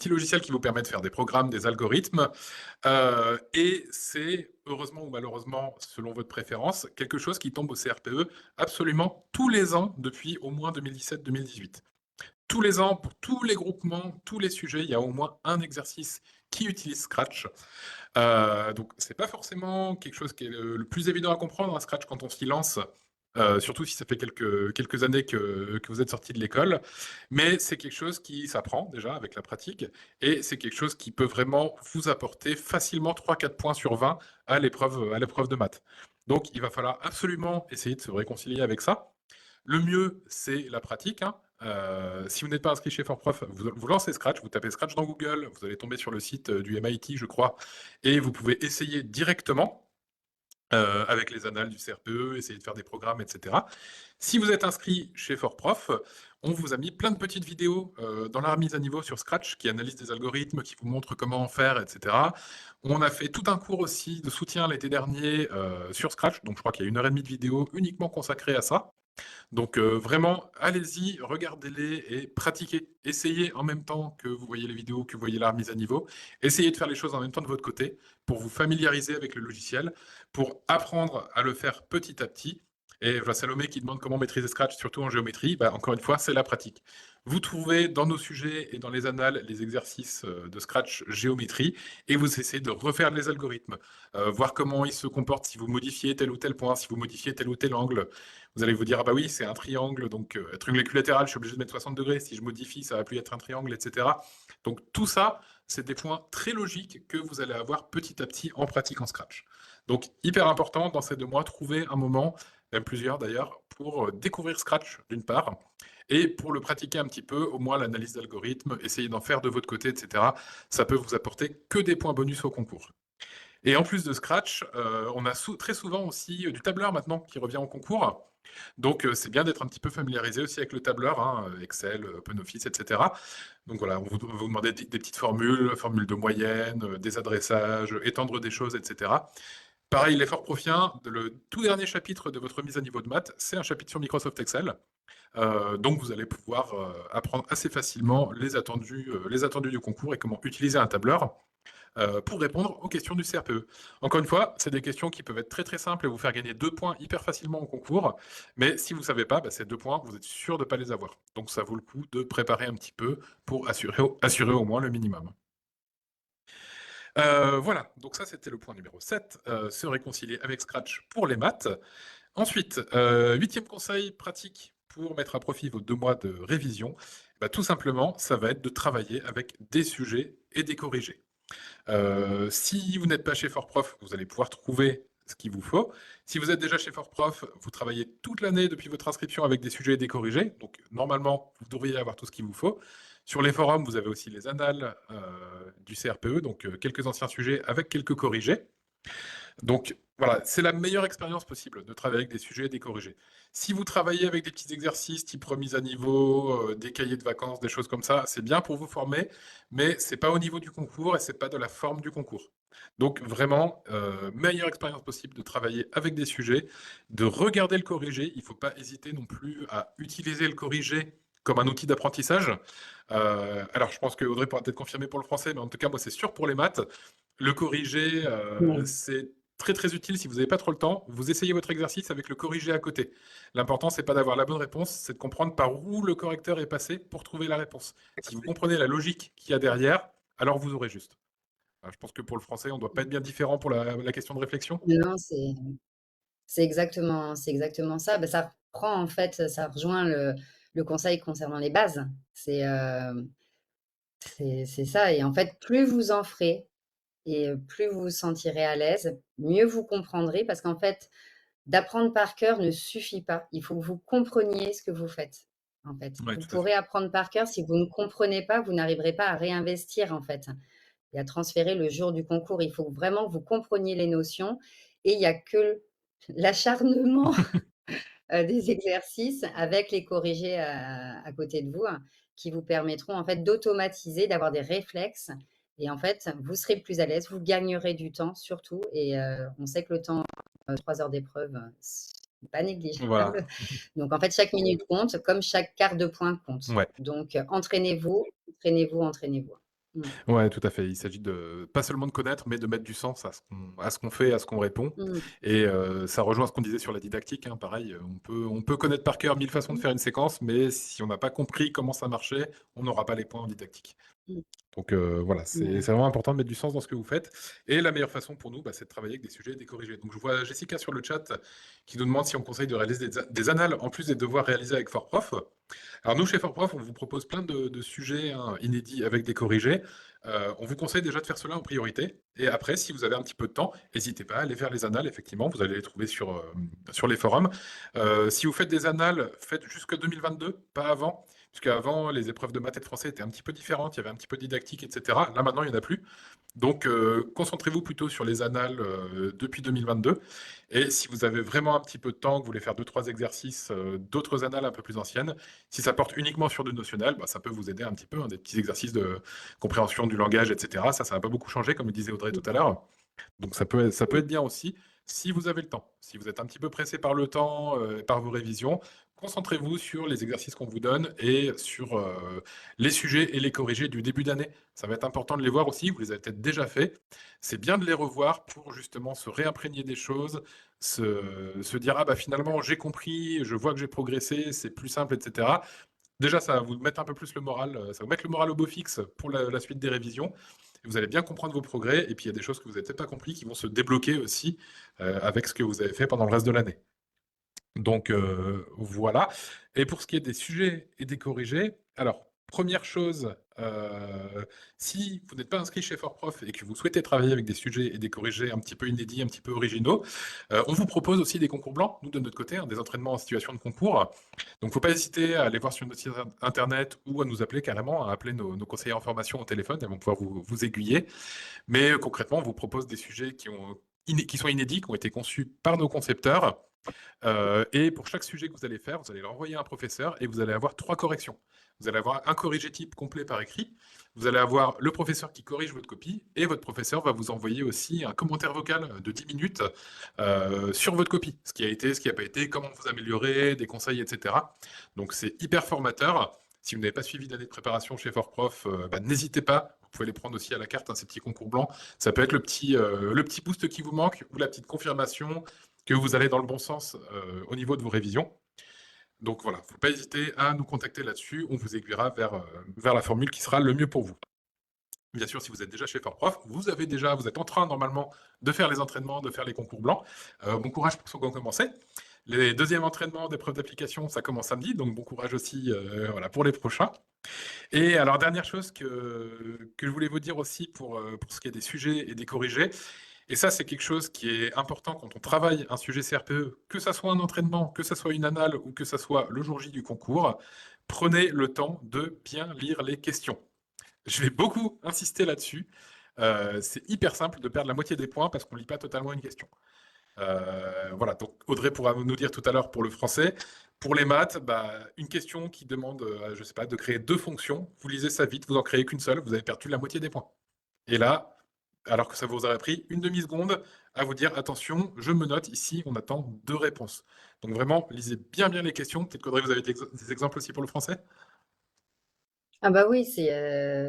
logiciel qui vous permet de faire des programmes, des algorithmes, et c'est, heureusement ou malheureusement, selon votre préférence, quelque chose qui tombe au CRPE absolument tous les ans depuis au moins 2017-2018. Tous les ans, pour tous les groupements, tous les sujets, il y a au moins un exercice qui utilise Scratch. Donc c'est pas forcément quelque chose qui est le plus évident à comprendre, un Scratch quand on s'y lance, surtout si ça fait quelques années que vous êtes sorti de l'école. Mais c'est quelque chose qui s'apprend déjà avec la pratique et c'est quelque chose qui peut vraiment vous apporter facilement 3-4 points sur 20 à l'épreuve de maths. Donc il va falloir absolument essayer de se réconcilier avec ça. Le mieux, c'est la pratique, hein. Si vous n'êtes pas inscrit chez ForProf, vous lancez Scratch, vous tapez Scratch dans Google, vous allez tomber sur le site du MIT, je crois, et vous pouvez essayer directement avec les annales du CRPE, essayer de faire des programmes, etc. Si vous êtes inscrit chez ForProf, on vous a mis plein de petites vidéos dans la remise à niveau sur Scratch qui analysent des algorithmes, qui vous montrent comment en faire, etc. On a fait tout un cours aussi de soutien l'été dernier sur Scratch, donc je crois qu'il y a 1 heure et demie de vidéo uniquement consacrée à ça. Donc vraiment, allez-y, regardez-les et pratiquez. Essayez en même temps que vous voyez les vidéos, que vous voyez la remise à niveau. Essayez de faire les choses en même temps de votre côté pour vous familiariser avec le logiciel, pour apprendre à le faire petit à petit. Et je vois Salomé qui demande comment maîtriser Scratch, surtout en géométrie. Bah, encore une fois, c'est la pratique. Vous trouvez dans nos sujets et dans les annales les exercices de Scratch géométrie et vous essayez de refaire les algorithmes, voir comment ils se comportent si vous modifiez tel ou tel point, si vous modifiez tel ou tel angle. Vous allez vous dire, ah bah oui, c'est un triangle, donc triangle équilatéral, je suis obligé de mettre 60 degrés. Si je modifie, ça va plus être un triangle, etc. Donc tout ça, c'est des points très logiques que vous allez avoir petit à petit en pratique en Scratch. Donc hyper important dans ces 2 mois, trouver un moment, même plusieurs d'ailleurs, pour découvrir Scratch d'une part, et pour le pratiquer un petit peu, au moins l'analyse d'algorithmes, essayer d'en faire de votre côté, etc. Ça peut vous apporter que des points bonus au concours. Et en plus de Scratch, on a très souvent aussi du tableur maintenant qui revient en concours. Donc, c'est bien d'être un petit peu familiarisé aussi avec le tableur, hein, Excel, OpenOffice, etc. Donc voilà, on vous demandez des petites formules, formules de moyenne, des adressages, étendre des choses, etc. Pareil, l'effort profien, le tout dernier chapitre de votre mise à niveau de maths, c'est un chapitre sur Microsoft Excel. Donc vous allez pouvoir apprendre assez facilement les attendus du concours et comment utiliser un tableur pour répondre aux questions du CRPE. Encore une fois, c'est des questions qui peuvent être très très simples et vous faire gagner 2 points hyper facilement au concours. Mais si vous ne savez pas, bah, ces 2 points, vous êtes sûr de ne pas les avoir. Donc ça vaut le coup de préparer un petit peu pour assurer au moins le minimum. Voilà, donc ça c'était le point numéro 7, se réconcilier avec Scratch pour les maths. Ensuite, 8e conseil pratique pour mettre à profit vos 2 mois de révision, bah, tout simplement, ça va être de travailler avec des sujets et des corrigés. Si vous n'êtes pas chez ForProf, vous allez pouvoir trouver ce qu'il vous faut. Si vous êtes déjà chez ForProf, vous travaillez toute l'année depuis votre inscription avec des sujets et des corrigés. Donc, normalement, vous devriez avoir tout ce qu'il vous faut. Sur les forums, vous avez aussi les annales du CRPE, donc quelques anciens sujets avec quelques corrigés. Donc voilà, c'est la meilleure expérience possible de travailler avec des sujets et des corrigés. Si vous travaillez avec des petits exercices type remise à niveau, des cahiers de vacances, des choses comme ça, c'est bien pour vous former, mais c'est pas au niveau du concours et c'est pas de la forme du concours. Donc vraiment, meilleure expérience possible de travailler avec des sujets, de regarder le corrigé. Il ne faut pas hésiter non plus à utiliser le corrigé comme un outil d'apprentissage. Alors, je pense que Audrey pourra peut-être confirmer pour le français, mais en tout cas, moi, c'est sûr pour les maths. Le corrigé, Oui. c'est très très utile si vous n'avez pas trop le temps. Vous essayez votre exercice avec le corrigé à côté. L'important, c'est pas d'avoir la bonne réponse, c'est de comprendre par où le correcteur est passé pour trouver la réponse. Si vous comprenez la logique qu'il y a derrière, alors vous aurez juste. Je pense que pour le français, on ne doit pas être bien différent pour la question de réflexion. Non, c'est exactement ça. Bah, ça reprend en fait, ça rejoint le conseil concernant les bases. C'est ça et en fait, plus vous en ferez et plus vous vous sentirez à l'aise, mieux vous comprendrez parce qu'en fait, d'apprendre par cœur ne suffit pas. Il faut que vous compreniez ce que vous faites, en fait. Oui, Vous tout à fait. pourrez apprendre par cœur, si vous ne comprenez pas, vous n'arriverez pas à réinvestir, en fait, et à transférer le jour du concours. Il faut vraiment que vous compreniez les notions et il y a que l'acharnement des exercices avec les corrigés à côté de vous, hein, qui vous permettront en fait d'automatiser, d'avoir des réflexes et en fait, vous serez plus à l'aise, vous gagnerez du temps surtout et on sait que le temps, 3 heures d'épreuve, pas négligeable. Voilà. Donc en fait, chaque minute compte comme chaque quart de point compte. Ouais. Donc entraînez-vous, entraînez-vous, entraînez-vous. Mmh. Ouais, tout à fait. Il s'agit de pas seulement de connaître, mais de mettre du sens à ce qu'on fait, à ce qu'on répond Mmh. et ça rejoint ce qu'on disait sur la didactique, hein. Pareil, on peut connaître par cœur 1000 façons de Mmh. faire une séquence, mais si on n'a pas compris comment ça marchait, on n'aura pas les points en didactique. Mmh. Donc voilà, c'est Ouais. c'est vraiment important de mettre du sens dans ce que vous faites et la meilleure façon pour nous, bah, c'est de travailler avec des sujets et des corrigés. Donc je vois Jessica sur le chat qui nous demande si on conseille de réaliser des annales en plus des devoirs réalisés avec FortProf. Alors nous, chez FortProf, on vous propose plein de sujets, hein, inédits avec des corrigés. On vous conseille déjà de faire cela en priorité et après, si vous avez un petit peu de temps, n'hésitez pas à aller vers les annales, effectivement, vous allez les trouver sur les forums. Si vous faites des annales, faites jusque 2022, pas avant, puisqu'avant, les épreuves de maths et de français étaient un petit peu différentes, il y avait un petit peu de didactique, etc. Là, maintenant, il n'y en a plus. Donc, concentrez-vous plutôt sur les annales depuis 2022. Et si vous avez vraiment un petit peu de temps, que vous voulez faire deux, trois exercices, d'autres annales un peu plus anciennes, si ça porte uniquement sur du notionnel, bah, ça peut vous aider un petit peu, hein, des petits exercices de compréhension du langage, etc. Ça va pas beaucoup changer, comme le disait Audrey tout Mmh. à l'heure. Donc ça peut Mmh. être bien aussi si vous avez le temps. Si vous êtes un petit peu pressé par le temps, par vos révisions, concentrez-vous sur les exercices qu'on vous donne et sur, les sujets et les corrigés du début d'année. Ça va être important de les voir aussi, vous les avez peut-être déjà faits. C'est bien de les revoir pour justement se réimprégner des choses, se dire: «Ah bah, finalement j'ai compris, je vois que j'ai progressé, c'est plus simple» et cetera. Déjà, ça va vous mettre un peu plus le moral, ça va vous mettre le moral au beau fixe pour la suite des révisions. Et vous allez bien comprendre vos progrès et puis il y a des choses que vous avez peut-être pas compris qui vont se débloquer aussi, avec ce que vous avez fait pendant le reste de l'année. Donc voilà et pour ce qui est des sujets et des corrigés, alors première chose, si vous n'êtes pas inscrit chez FortProf et que vous souhaitez travailler avec des sujets et des corrigés un petit peu inédits, un petit peu originaux, on vous propose aussi des concours blancs, nous de notre côté, hein, des entraînements en situation de concours. Donc faut pas hésiter à aller voir sur notre site internet ou à nous appeler carrément, à appeler nos conseillers en formation au téléphone, elles vont pouvoir vous aiguiller. Mais concrètement, on vous propose des sujets qui sont inédits, qui ont été conçus par nos concepteurs, et pour chaque sujet que vous allez faire, vous allez l'envoyer à un professeur et vous allez avoir 3 corrections. Vous allez avoir un corrigé type complet par écrit, vous allez avoir le professeur qui corrige votre copie et votre professeur va vous envoyer aussi un commentaire vocal de 10 minutes, sur votre copie. Ce qui a été, ce qui n'a pas été, comment vous améliorer, des conseils et cetera. Donc c'est hyper formateur. Si vous n'avez pas suivi d'année de préparation chez FortProf, bah, n'hésitez pas. Vous pouvez les prendre aussi à la carte, hein, ces petits concours blancs. Ça peut être le petit boost qui vous manque ou la petite confirmation que vous allez dans le bon sens au niveau de vos révisions. Donc voilà, il ne faut pas hésiter à nous contacter là-dessus. On vous aiguillera vers la formule qui sera le mieux pour vous. Bien sûr, si vous êtes déjà chez FortProf, vous êtes en train normalement de faire les entraînements, de faire les concours blancs. Bon courage pour ceux qui ont commencé. Les deuxièmes entraînements d'épreuves d'application, ça commence samedi, donc bon courage aussi voilà, pour les prochains. Et alors, dernière chose que je voulais vous dire aussi pour ce qui est des sujets et des corrigés, et ça, c'est quelque chose qui est important quand on travaille un sujet CRPE, que ça soit un entraînement, que ça soit une annale ou que ça soit le jour J du concours. Prenez le temps de bien lire les questions. Je vais beaucoup insister là-dessus. C'est hyper simple de perdre la moitié des points parce qu'on ne lit pas totalement une question. Voilà, donc Audrey pourra nous dire tout à l'heure pour le français. Pour les maths, bah, une question qui demande, je sais pas, de créer deux fonctions. Vous lisez ça vite, vous en créez qu'une seule, vous avez perdu la moitié des points. Et là, alors que ça vous aurait pris une demi-seconde à vous dire attention, je me note ici, on attend deux réponses. Donc vraiment, lisez bien bien les questions. Peut-être qu'Audrey, vous avez des exemples aussi pour le français? Ah bah oui,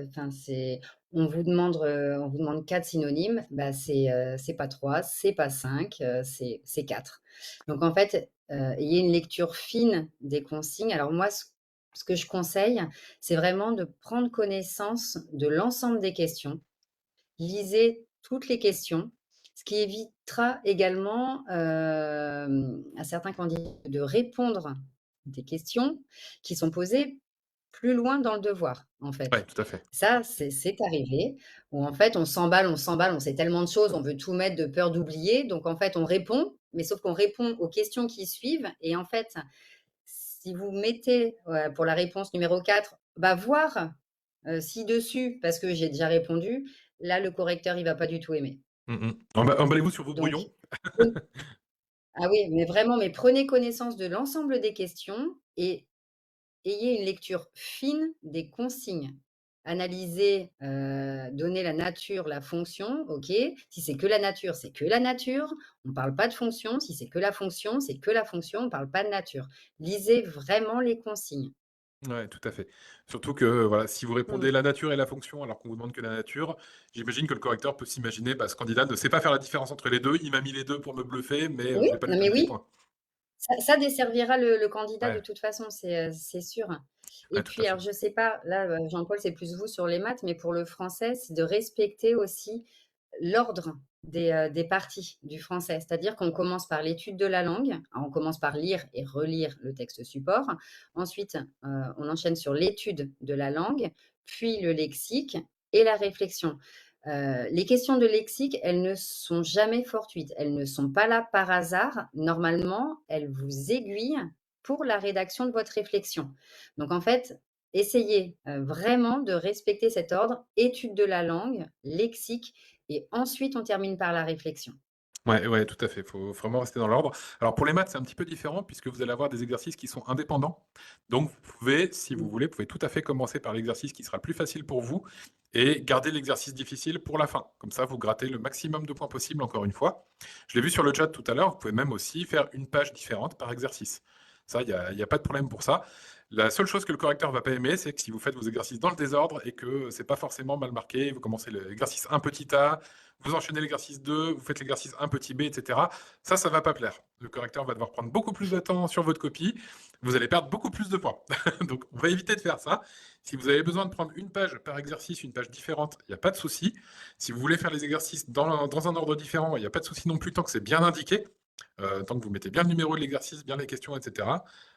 enfin c'est on vous demande 4 synonymes, bah c'est pas 3, c'est pas 5, c'est 4. Donc en fait, ayez une lecture fine des consignes. Alors moi, ce que je conseille, c'est vraiment de prendre connaissance de l'ensemble des questions. Lisez toutes les questions, ce qui évitera également, à certains candidats de répondre des questions qui sont posées plus loin dans le devoir, en Oui, fait. tout à fait. Ça, c'est arrivé où en fait on s'emballe, on sait tellement de choses, on veut tout mettre de peur d'oublier, donc en fait on répond, mais sauf qu'on répond aux questions qui suivent et en fait, si vous mettez, pour la réponse numéro 4, bah, voir, ci-dessus parce que j'ai déjà répondu, là le correcteur il va pas du tout aimer. Emballez-vous sur vos Donc brouillons. oui, ah oui, mais vraiment, mais prenez connaissance de l'ensemble des questions et ayez une lecture fine des consignes. analyser, donner la nature, la fonction, OK. Si c'est que la nature, c'est que la nature, on ne parle pas de fonction. Si c'est que la fonction, c'est que la fonction, on ne parle pas de nature. Lisez vraiment les consignes. Ouais, tout à fait. Surtout que, voilà, si vous Mmh. répondez la nature et la fonction alors qu'on vous demande que la nature, j'imagine que le correcteur peut s'imaginer, bah, ce candidat ne sait pas faire la différence entre les 2. Il m'a mis les 2 pour me bluffer, mais Oui, je vais pas lui non mais donner les oui, points. ça desservira le candidat de Ouais, toute façon, c'est sûr. Et ouais, tout à puis alors fait. je sais pas, là, Jean-Paul, c'est plus vous sur les maths, mais pour le français, c'est de respecter aussi l'ordre des parties du français. C'est-à-dire qu'on commence par l'étude de la langue. Alors on commence par lire et relire le texte support. Ensuite, on enchaîne sur l'étude de la langue, puis le lexique et la réflexion. Les questions de lexique, elles ne sont jamais fortuites. Elles ne sont pas là par hasard. Normalement, elles vous aiguillent pour la rédaction de votre réflexion. Donc en fait, essayez, vraiment de respecter cet ordre, étude de la langue, lexique et ensuite on termine par la réflexion. Ouais, ouais, tout à fait. Il faut vraiment rester dans l'ordre. Alors pour les maths, c'est un petit peu différent puisque vous allez avoir des exercices qui sont indépendants. Donc vous pouvez, si vous Mmh. voulez, vous pouvez tout à fait commencer par l'exercice qui sera le plus facile pour vous et garder l'exercice difficile pour la fin. Comme ça, vous grattez le maximum de points possible encore une fois. Je l'ai vu sur le chat tout à l'heure, vous pouvez même aussi faire une page différente par exercice. Ça, il y a pas de problème pour ça. La seule chose que le correcteur va pas aimer, c'est que si vous faites vos exercices dans le désordre et que c'est pas forcément mal marqué, vous commencez l'exercice 1 petit a, vous enchaînez l'exercice 2, vous faites l'exercice 1 petit b, etc. Ça va pas plaire. Le correcteur va devoir prendre beaucoup plus de temps sur votre copie. Vous allez perdre beaucoup plus de points. Donc, on va éviter de faire ça. Si vous avez besoin de prendre une page par exercice, une page différente, il n'y a pas de souci. Si vous voulez faire les exercices dans un ordre différent, il n'y a pas de souci non plus tant que c'est bien indiqué. Tant que vous mettez bien le numéro de l'exercice, bien les questions, etc.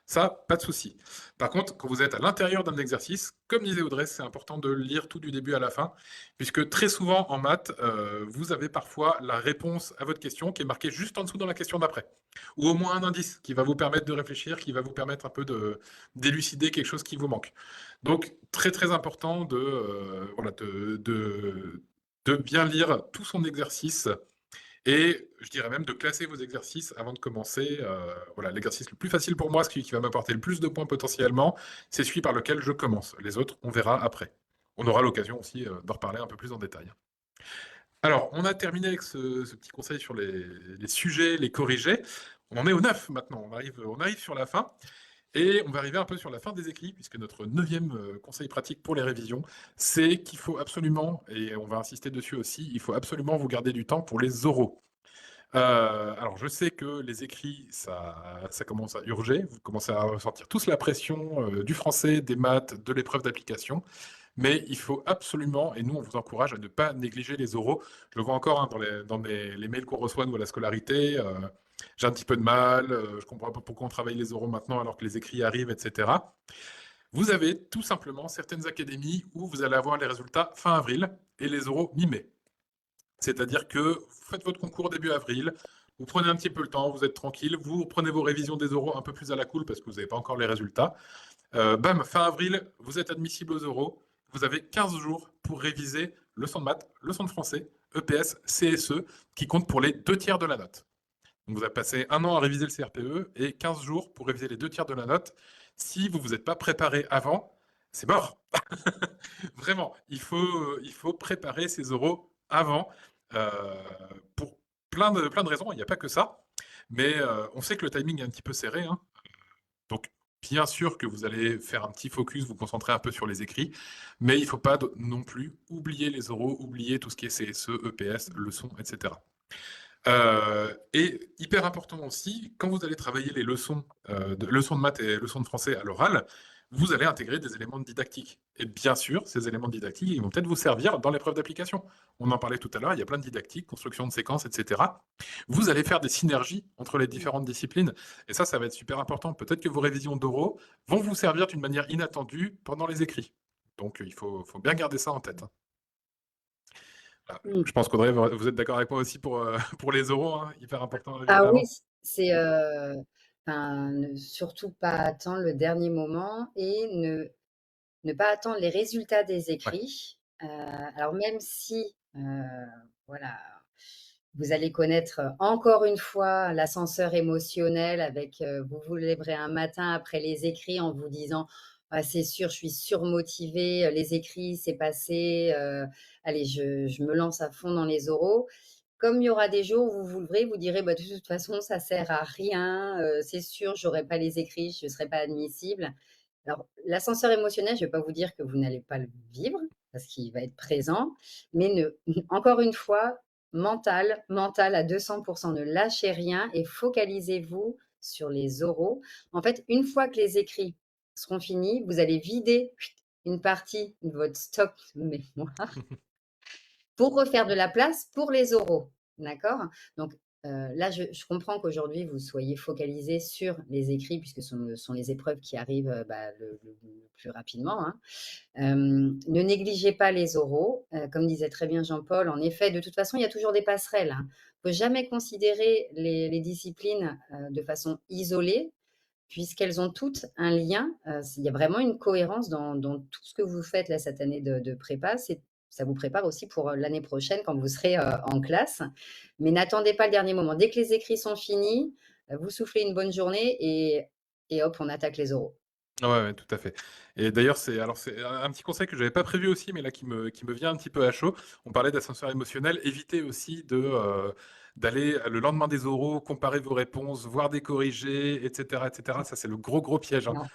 Ça, pas de souci. Par contre, quand vous êtes à l'intérieur d'un exercice, comme disait Audrey, c'est important de lire tout du début à la fin, puisque très souvent en maths, vous avez parfois la réponse à votre question qui est marquée juste en dessous dans la question d'après, ou au moins un indice qui va vous permettre de réfléchir, qui va vous permettre un peu d'élucider quelque chose qui vous manque. Donc, très très important voilà, de bien lire tout son exercice et je dirais même de classer vos exercices avant de commencer. Voilà, l'exercice le plus facile pour moi, celui qui va m'apporter le plus de points potentiellement, c'est celui par lequel je commence. Les autres, on verra après. On aura l'occasion aussi d'en reparler un peu plus en détail. Alors, on a terminé avec ce petit conseil sur les sujets, les corrigés. On en est au 9 maintenant, on arrive sur la fin. Et on va arriver un peu sur la fin des écrits, puisque notre neuvième conseil pratique pour les révisions, c'est qu'il faut absolument, et on va insister dessus aussi, il faut absolument vous garder du temps pour les oraux. Alors, je sais que les écrits, ça commence à urger. Vous commencez à ressentir tous la pression du français, des maths, de l'épreuve d'application. Mais il faut absolument, et nous, on vous encourage à ne pas négliger les oraux. Je le vois encore hein, dans les mails qu'on reçoit, nous, à la scolarité. J'ai un petit peu de mal, je comprends pas pourquoi on travaille les oraux maintenant alors que les écrits arrivent, etc. Vous avez tout simplement certaines académies où vous allez avoir les résultats fin avril et les oraux mi-mai. C'est-à-dire que vous faites votre concours début avril, vous prenez un petit peu le temps, vous êtes tranquille, vous prenez vos révisions des oraux un peu plus à la cool parce que vous n'avez pas encore les résultats. Bam, fin avril, vous êtes admissible aux oraux. Vous avez 15 jours pour réviser leçon de maths, leçon de français, EPS, CSE, qui compte pour les 2 tiers de la note. Donc vous avez passé un an à réviser le CRPE et 15 jours pour réviser les 2 tiers de la note. Si vous ne vous êtes pas préparé avant, c'est mort. Vraiment, il faut préparer ses oraux avant euh, pour plein de raisons. Il n'y a pas que ça. Mais on sait que le timing est un petit peu serré, hein. Donc, bien sûr que vous allez faire un petit focus, vous concentrer un peu sur les écrits, mais il ne faut pas non plus oublier les oraux, oublier tout ce qui est CSE, EPS, leçons, etc. Et hyper important aussi, quand vous allez travailler les leçons de maths et leçons de français à l'oral, vous allez intégrer des éléments de didactique. Et bien sûr, ces éléments de didactique, ils vont peut-être vous servir dans l'épreuve d'application. On en parlait tout à l'heure, il y a plein de didactiques, construction de séquences, etc. Vous allez faire des synergies entre les Mmh. différentes disciplines. Et ça va être super important. Peut-être que vos révisions d'oraux vont vous servir d'une manière inattendue pendant les écrits. Donc, il faut bien garder ça en tête, hein. Voilà. Mmh. Je pense qu'Audrey, vous êtes d'accord avec moi aussi pour, pour les oraux, hein, hyper important de réviser Ah oui, avant. c'est, enfin, ne surtout pas attendre le dernier moment et ne pas attendre les résultats des Ouais. écrits. Alors même si, voilà, vous allez connaître, encore une fois l'ascenseur émotionnel avec, vous vous lèverez un matin après les écrits en vous disant: Ah, c'est sûr, je suis surmotivée, les écrits, c'est passé, allez, je me lance à fond dans les oraux. Comme il y aura des jours où vous vous leverez, vous direz: «Bah, de toute façon, ça sert à rien, c'est sûr, j'aurai pas les écrits, je ne serai pas admissible». Alors, l'ascenseur émotionnel, je ne vais pas vous dire que vous n'allez pas le vivre, parce qu'il va être présent, mais encore une fois, mental à 200. Ne lâchez rien et focalisez-vous sur les oraux. En fait, une fois que les écrits seront finis, vous allez vider une partie de votre stock de mémoire pour refaire de la place pour les oraux, d'accord? Donc, là, je comprends qu'aujourd'hui, vous soyez focalisés sur les écrits puisque ce sont les épreuves qui arrivent, bah, le plus rapidement, hein. Ne négligez pas les oraux, comme disait très bien Jean-Paul. En effet, de toute façon, il y a toujours des passerelles, hein. Il ne faut jamais considérer les disciplines, de façon isolée puisqu'elles ont toutes un lien, il y a vraiment une cohérence dans tout ce que vous faites là, cette année de prépa. Ça vous prépare aussi pour, l'année prochaine quand vous serez, en classe. Mais n'attendez pas le dernier moment. Dès que les écrits sont finis, vous soufflez une bonne journée et hop, on attaque les oraux. Ouais, ouais, tout à fait. Et d'ailleurs, c'est un petit conseil que j'avais pas prévu aussi, mais là qui me vient un petit peu à chaud. On parlait d'ascenseur émotionnel. Évitez aussi d'aller le lendemain des oraux, comparer vos réponses, voir des corrigés, et cetera, et cetera. Ça, c'est le gros, gros piège, hein. Non,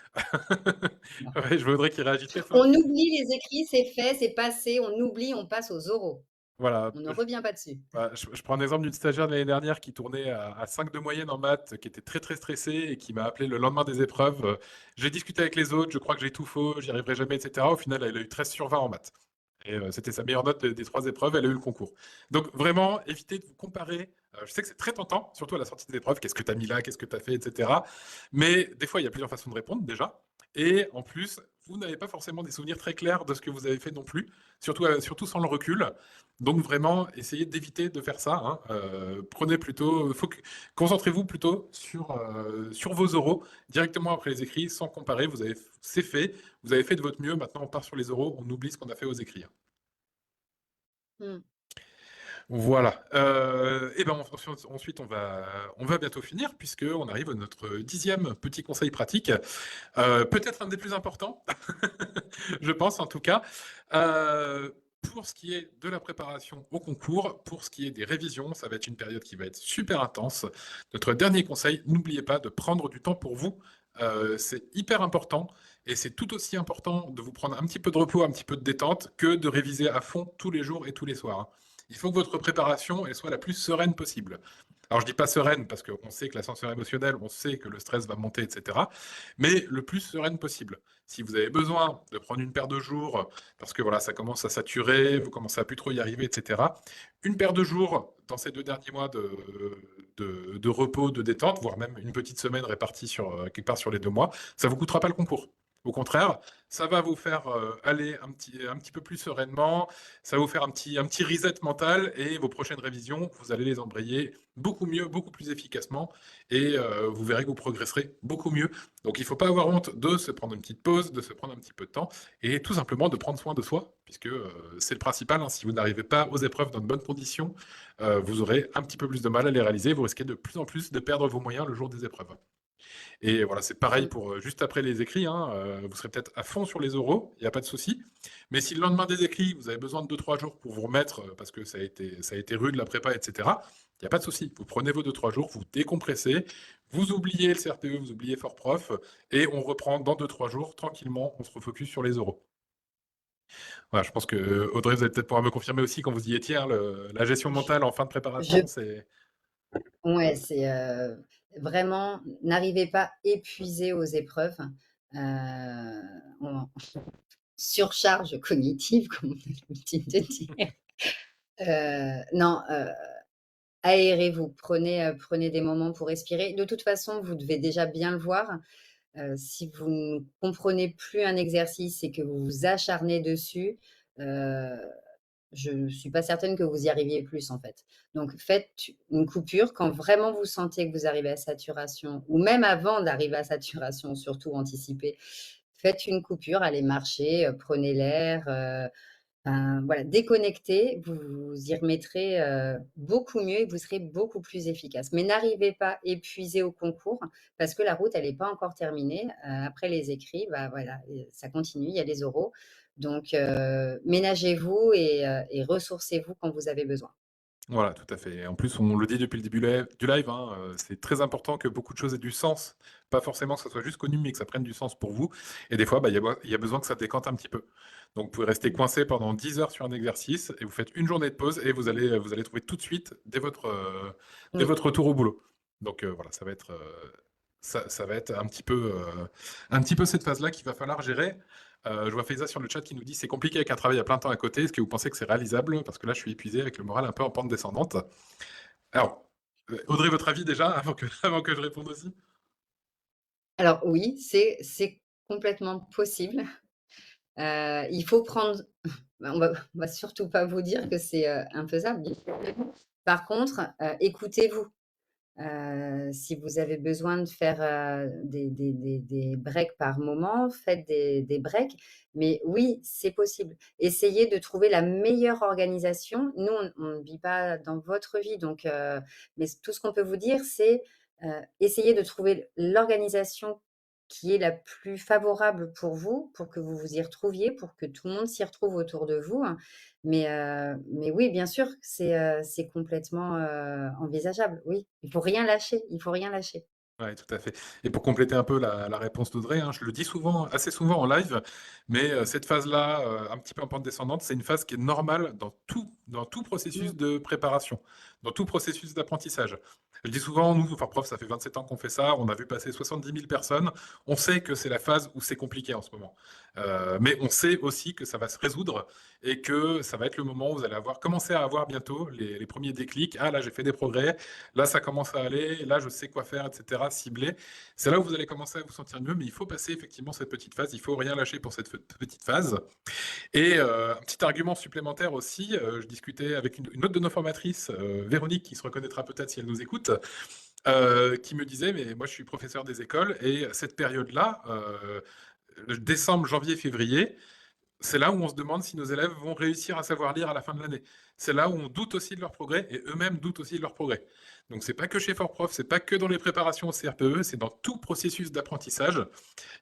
non. Ouais, je voudrais qu'il réagisse très fort. On oublie les écrits, c'est fait, c'est passé, on oublie, on passe aux oraux. Voilà, On ne revient pas dessus. bah, je prends un exemple d'une stagiaire de l'année dernière qui tournait à 5 de moyenne en maths, qui était très, très stressée et qui m'a appelé le lendemain des épreuves. J'ai discuté avec les autres, je crois que j'ai tout faux, j'y arriverai jamais, et cetera. Au final, elle a eu 13 sur 20 en maths. Et c'était sa meilleure note des 3 épreuves, elle a eu le concours. Donc vraiment, évitez de vous comparer. Je sais que c'est très tentant, surtout à la sortie des épreuves. Qu'est-ce que tu as mis là, qu'est-ce que tu as fait, etc. Mais des fois, il y a plusieurs façons de répondre déjà. Et en plus, vous n'avez pas forcément des souvenirs très clairs de ce que vous avez fait non plus, surtout sans le recul. Donc vraiment, essayez d'éviter de faire ça, hein. Prenez plutôt, concentrez-vous plutôt sur vos oraux directement après les écrits, sans comparer. C'est fait, vous avez fait de votre mieux. Maintenant, on part sur les oraux, on oublie ce qu'on a fait aux écrits, hein. Mmh. Voilà. Et ben ensuite, on va bientôt finir puisque on arrive à notre 10e petit conseil pratique. Peut-être un des plus importants, je pense en tout cas. Euh, pour ce qui est de la préparation au concours, pour ce qui est des révisions, ça va être une période qui va être super intense. Notre dernier conseil, n'oubliez pas de prendre du temps pour vous. C'est hyper important et c'est tout aussi important de vous prendre un petit peu de repos, un petit peu de détente que de réviser à fond tous les jours et tous les soirs, hein. Il faut que votre préparation elle soit la plus sereine possible. Alors je dis pas sereine parce qu'on sait que l'ascenseur émotionnel, on sait que le stress va monter, etc. Mais le plus sereine possible. Si vous avez besoin de prendre une paire de jours parce que voilà, ça commence à saturer, vous commencez à plus trop y arriver, etc. Une paire de jours dans ces 2 derniers mois de repos, de détente, voire même une petite semaine répartie quelque part sur les 2 mois, ça vous coûtera pas le concours. Au contraire, ça va vous faire aller un petit peu plus sereinement, ça va vous faire un petit reset mental et vos prochaines révisions, vous allez les embrayer beaucoup mieux, beaucoup plus efficacement et vous verrez que vous progresserez beaucoup mieux. Donc il ne faut pas avoir honte de se prendre une petite pause, de se prendre un petit peu de temps et tout simplement de prendre soin de soi, puisque c'est le principal, hein. Si vous n'arrivez pas aux épreuves dans de bonnes conditions, vous aurez un petit peu plus de mal à les réaliser, vous risquez de plus en plus de perdre vos moyens le jour des épreuves. Et voilà, c'est pareil Mmh. pour juste après les écrits, hein, vous serez peut-être à fond sur les oraux, il n'y a pas de souci. Mais si le lendemain des écrits, vous avez besoin de 2 3 jours pour vous remettre, parce que ça a été rude la prépa, etc., il n'y a pas de souci. Vous prenez vos 2 3 jours, vous décompressez, vous oubliez le CRTE, vous oubliez Fort Prof, et on reprend dans 2 3 jours, tranquillement, on se refocus sur les oraux. Voilà, je pense que Audrey, vous allez peut-être pouvoir me confirmer aussi quand vous y étiez, hein, la gestion Je mentale en fin de je préparation, c'est... Ouais, c'est, vraiment n'arrivez pas épuisé aux épreuves, en surcharge cognitive, comme on a l'habitude de dire. Non, aérez-vous, prenez des moments pour respirer. De toute façon, vous devez déjà bien le voir, si vous ne comprenez plus un exercice et que vous vous acharnez dessus, heu je ne suis pas certaine que vous y arriviez plus, en fait. Donc faites une coupure quand vraiment vous sentez que vous arrivez à saturation ou même avant d'arriver à saturation, surtout anticipez. Faites une coupure, allez marcher, prenez l'air, enfin, voilà, déconnecté, vous vous y remettrez, beaucoup mieux et vous serez beaucoup plus efficace. Mais n'arrivez pas épuisé au concours parce que la route, elle est pas encore terminée. Après les écrits, bah, voilà, ça continue, il y a les oraux. Donc ménagez-vous et ressourcez-vous quand vous avez besoin. Voilà, tout à fait. Et en plus, on le dit depuis le début du live, hein, c'est très important que beaucoup de choses aient du sens. Pas forcément que ça soit juste connu, mais que ça prenne du sens pour vous. Et des fois, bah, il y a besoin que ça décante un petit peu. Donc, vous pouvez rester Mmh. coincé pendant 10 heures sur un exercice et vous faites une journée de pause et vous allez trouver tout de suite dès Oui. votre retour au boulot. Donc, voilà, ça va être un petit peu cette phase-là qu'il va falloir gérer. Je vois Faiza sur le chat qui nous dit c'est compliqué avec un travail à plein temps à côté. Est-ce que vous pensez que c'est réalisable? Parce que là, je suis épuisé avec le moral un peu en pente descendante. Alors, Audrey, votre avis déjà, avant que je réponde aussi? Alors oui, c'est complètement possible. Il faut prendre on va surtout pas vous dire que c'est, infaisable, bien évidemment. Par contre, écoutez-vous. Si vous avez besoin de faire, des breaks par moment, faites des breaks. Mais oui, c'est possible. Essayez de trouver la meilleure organisation. Nous, on ne vit pas dans votre vie, donc mais tout ce qu'on peut vous dire, c'est, essayez de trouver l'organisation qui est la plus favorable pour vous, pour que vous vous y retrouviez, pour que tout le monde s'y retrouve autour de vous. Mais oui, bien sûr, c'est complètement, envisageable, oui. Il faut rien lâcher, il faut rien lâcher. Ouais, tout à fait. Et pour compléter un peu la réponse d'Audrey, hein, je le dis souvent, assez souvent en live, mais cette phase-là, un petit peu en pente descendante, c'est une phase qui est normale dans tout Mmh, processus de préparation, dans tout processus d'apprentissage. Je dis souvent, nous, enfin prof, ça fait 27 ans qu'on fait ça, on a vu passer 70 000 personnes, on sait que c'est la phase où c'est compliqué en ce moment. Mais on sait aussi que ça va se résoudre et que ça va être le moment où vous allez commencer à avoir bientôt les premiers déclics. Ah là, j'ai fait des progrès, là, ça commence à aller, là, je sais quoi faire, etc., cibler. C'est là où vous allez commencer à vous sentir mieux, mais il faut passer effectivement cette petite phase, il faut rien lâcher pour cette petite phase. Et un petit argument supplémentaire aussi, je discutais avec une autre de nos formatrices, Véronique, qui se reconnaîtra peut-être si elle nous écoute, qui me disait, mais moi je suis professeur des écoles, et cette période-là, décembre, janvier, février, c'est là où on se demande si nos élèves vont réussir à savoir lire à la fin de l'année. C'est là où on doute aussi de leur progrès et eux-mêmes doutent aussi de leur progrès. Donc c'est pas que chez FortProf, c'est pas que dans les préparations au CRPE, c'est dans tout processus d'apprentissage.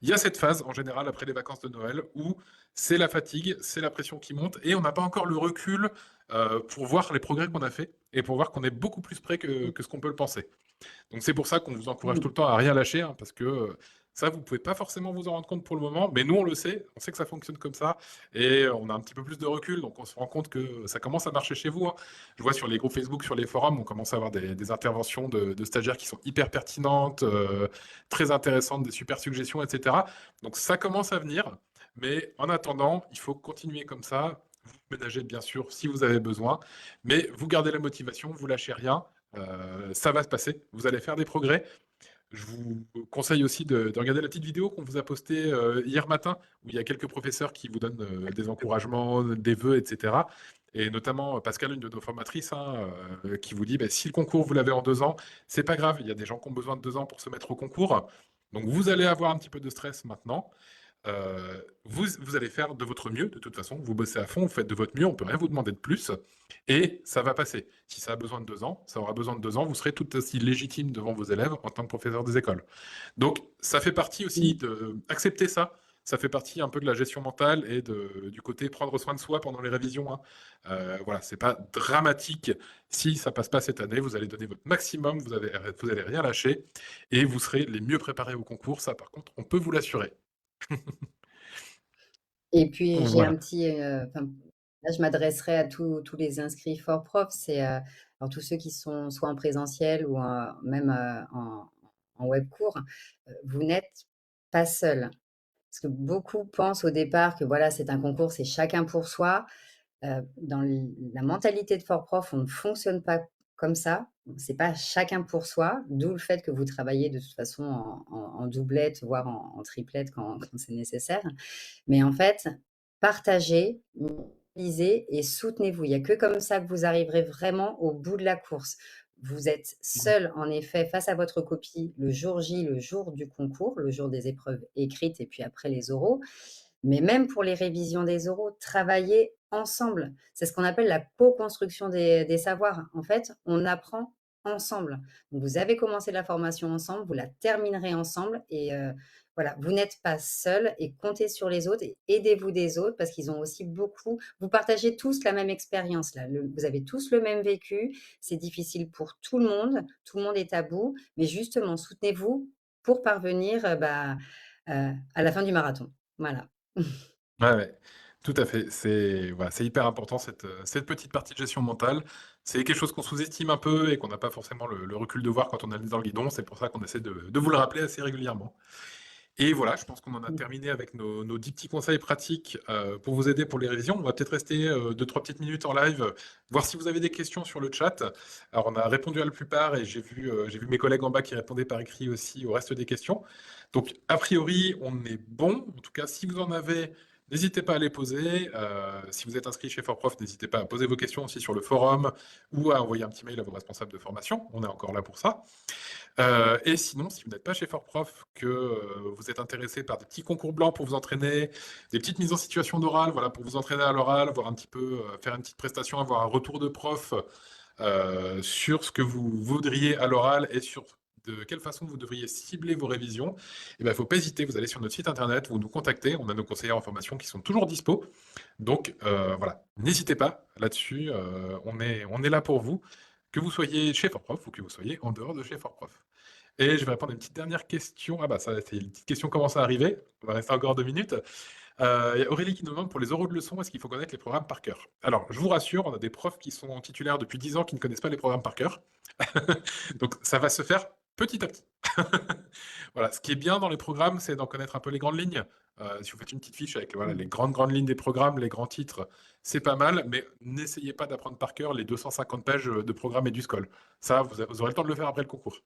Il y a cette phase en général après les vacances de Noël où c'est la fatigue, c'est la pression qui monte et on n'a pas encore le recul pour voir les progrès qu'on a fait et pour voir qu'on est beaucoup plus près mmh, que ce qu'on peut le penser. Donc c'est pour ça qu'on vous encourage tout mmh. le temps à rien lâcher, hein, parce que ça, vous pouvez pas forcément vous en rendre compte pour le moment, mais nous, on sait que ça fonctionne comme ça, et on a un petit peu plus de recul, donc on se rend compte que ça commence à marcher chez vous, hein. Je vois sur les groupes Facebook, sur les forums, on commence à avoir des interventions de stagiaires qui sont hyper pertinentes, très intéressantes, des super suggestions, etc. Donc ça commence à venir, mais en attendant, il faut continuer comme ça, vous ménagez bien sûr si vous avez besoin, mais vous gardez la motivation, vous lâchez rien, ça va se passer, vous allez faire des progrès. Je vous conseille aussi de regarder la petite vidéo qu'on vous a postée hier matin, où il y a quelques professeurs qui vous donnent des encouragements, des vœux, etc. Et notamment Pascal, une de nos formatrices, hein, qui vous dit, bah, si le concours vous l'avez en 2 ans, c'est pas grave, il y a des gens qui ont besoin de 2 ans pour se mettre au concours. Donc vous allez avoir un petit peu de stress maintenant, vous allez faire de votre mieux, de toute façon, vous bossez à fond, vous faites de votre mieux, on peut rien vous demander de plus, et ça va passer. Si ça a besoin de 2 ans, ça aura besoin de 2 ans, vous serez tout aussi légitime devant vos élèves en tant que professeur des écoles. Donc, ça fait partie aussi Mmh. de accepter ça. Ça fait partie un peu de la gestion mentale et du côté prendre soin de soi pendant les révisions, hein. Voilà, c'est pas dramatique. Si ça passe pas cette année, vous allez donner votre maximum, vous allez rien lâcher et vous serez les mieux préparés au concours. Ça, par contre, on peut vous l'assurer. Et puis j'ai un Voilà. petit, enfin, là je m'adresserai à tous les inscrits Fort Prof, c'est, alors tous ceux qui sont soit en présentiel ou, même, en web cours, vous n'êtes pas seuls. Parce que beaucoup pensent au départ que voilà, c'est un concours, c'est chacun pour soi. Dans la mentalité de Fort Prof, on ne fonctionne pas comme ça. C'est pas chacun pour soi, d'où le fait que vous travaillez de toute façon en doublette, voire en triplette quand c'est nécessaire. Mais en fait, partagez, lisez et soutenez-vous. Il y a que comme ça que vous arriverez vraiment au bout de la course. Vous êtes seul, en effet, face à votre copie le jour J, le jour du concours, le jour des épreuves écrites et puis après les oraux. Mais même pour les révisions des oraux, travaillez ensemble. C'est ce qu'on appelle la co-construction des savoirs. En fait, on apprend ensemble. Donc vous avez commencé la formation ensemble, vous la terminerez ensemble et voilà, vous n'êtes pas seul et comptez sur les autres et aidez-vous des autres parce qu'ils ont aussi beaucoup vous partagez tous la même expérience là. Le Vous avez tous le même vécu, c'est difficile pour tout le monde est à bout, mais justement soutenez-vous pour parvenir, à la fin du marathon. Voilà. Ouais, ouais, tout à fait. C'est voilà, c'est hyper important cette petite partie de gestion mentale. C'est quelque chose qu'on sous-estime un peu et qu'on n'a pas forcément le recul de voir quand on a le nez dans le guidon. C'est pour ça qu'on essaie de vous le rappeler assez régulièrement. Et voilà, je pense qu'on en a terminé avec nos 10 petits conseils pratiques pour vous aider pour les révisions. On va peut-être rester 2-3 petites minutes en live, voir si vous avez des questions sur le chat. Alors, on a répondu à la plupart et j'ai vu mes collègues en bas qui répondaient par écrit aussi au reste des questions. Donc, a priori, on est bon. En tout cas, si vous en avez, n'hésitez pas à les poser. Si vous êtes inscrit chez ForProf, n'hésitez pas à poser vos questions aussi sur le forum ou à envoyer un petit mail à vos responsables de formation. On est encore là pour ça. Et sinon, si vous n'êtes pas chez ForProf, que vous êtes intéressé par des petits concours blancs pour vous entraîner, des petites mises en situation d'oral, voilà, pour vous entraîner à l'oral, voir un petit peu, faire une petite prestation, avoir un retour de prof sur ce que vous voudriez à l'oral et sur de quelle façon vous devriez cibler vos révisions, il ne faut pas hésiter, vous allez sur notre site internet, vous nous contactez, on a nos conseillers en formation qui sont toujours dispo. Donc voilà, n'hésitez pas là-dessus, on est là pour vous, que vous soyez chez ForProf ou que vous soyez en dehors de chez ForProf. Et je vais répondre à une petite dernière question. Ah bah ça, c'est une petite question commence à arriver. On va rester encore 2 minutes. Il y a Aurélie qui nous demande pour les oraux de leçon, est-ce qu'il faut connaître les programmes par cœur? Alors, je vous rassure, on a des profs qui sont titulaires depuis 10 ans qui ne connaissent pas les programmes par cœur. Donc, ça va se faire petit à petit. Voilà, ce qui est bien dans les programmes, c'est d'en connaître un peu les grandes lignes. Si vous faites une petite fiche avec voilà, les grandes lignes des programmes, les grands titres, c'est pas mal, mais n'essayez pas d'apprendre par cœur les 250 pages de programme et du SCOL. Ça, vous aurez le temps de le faire après le concours.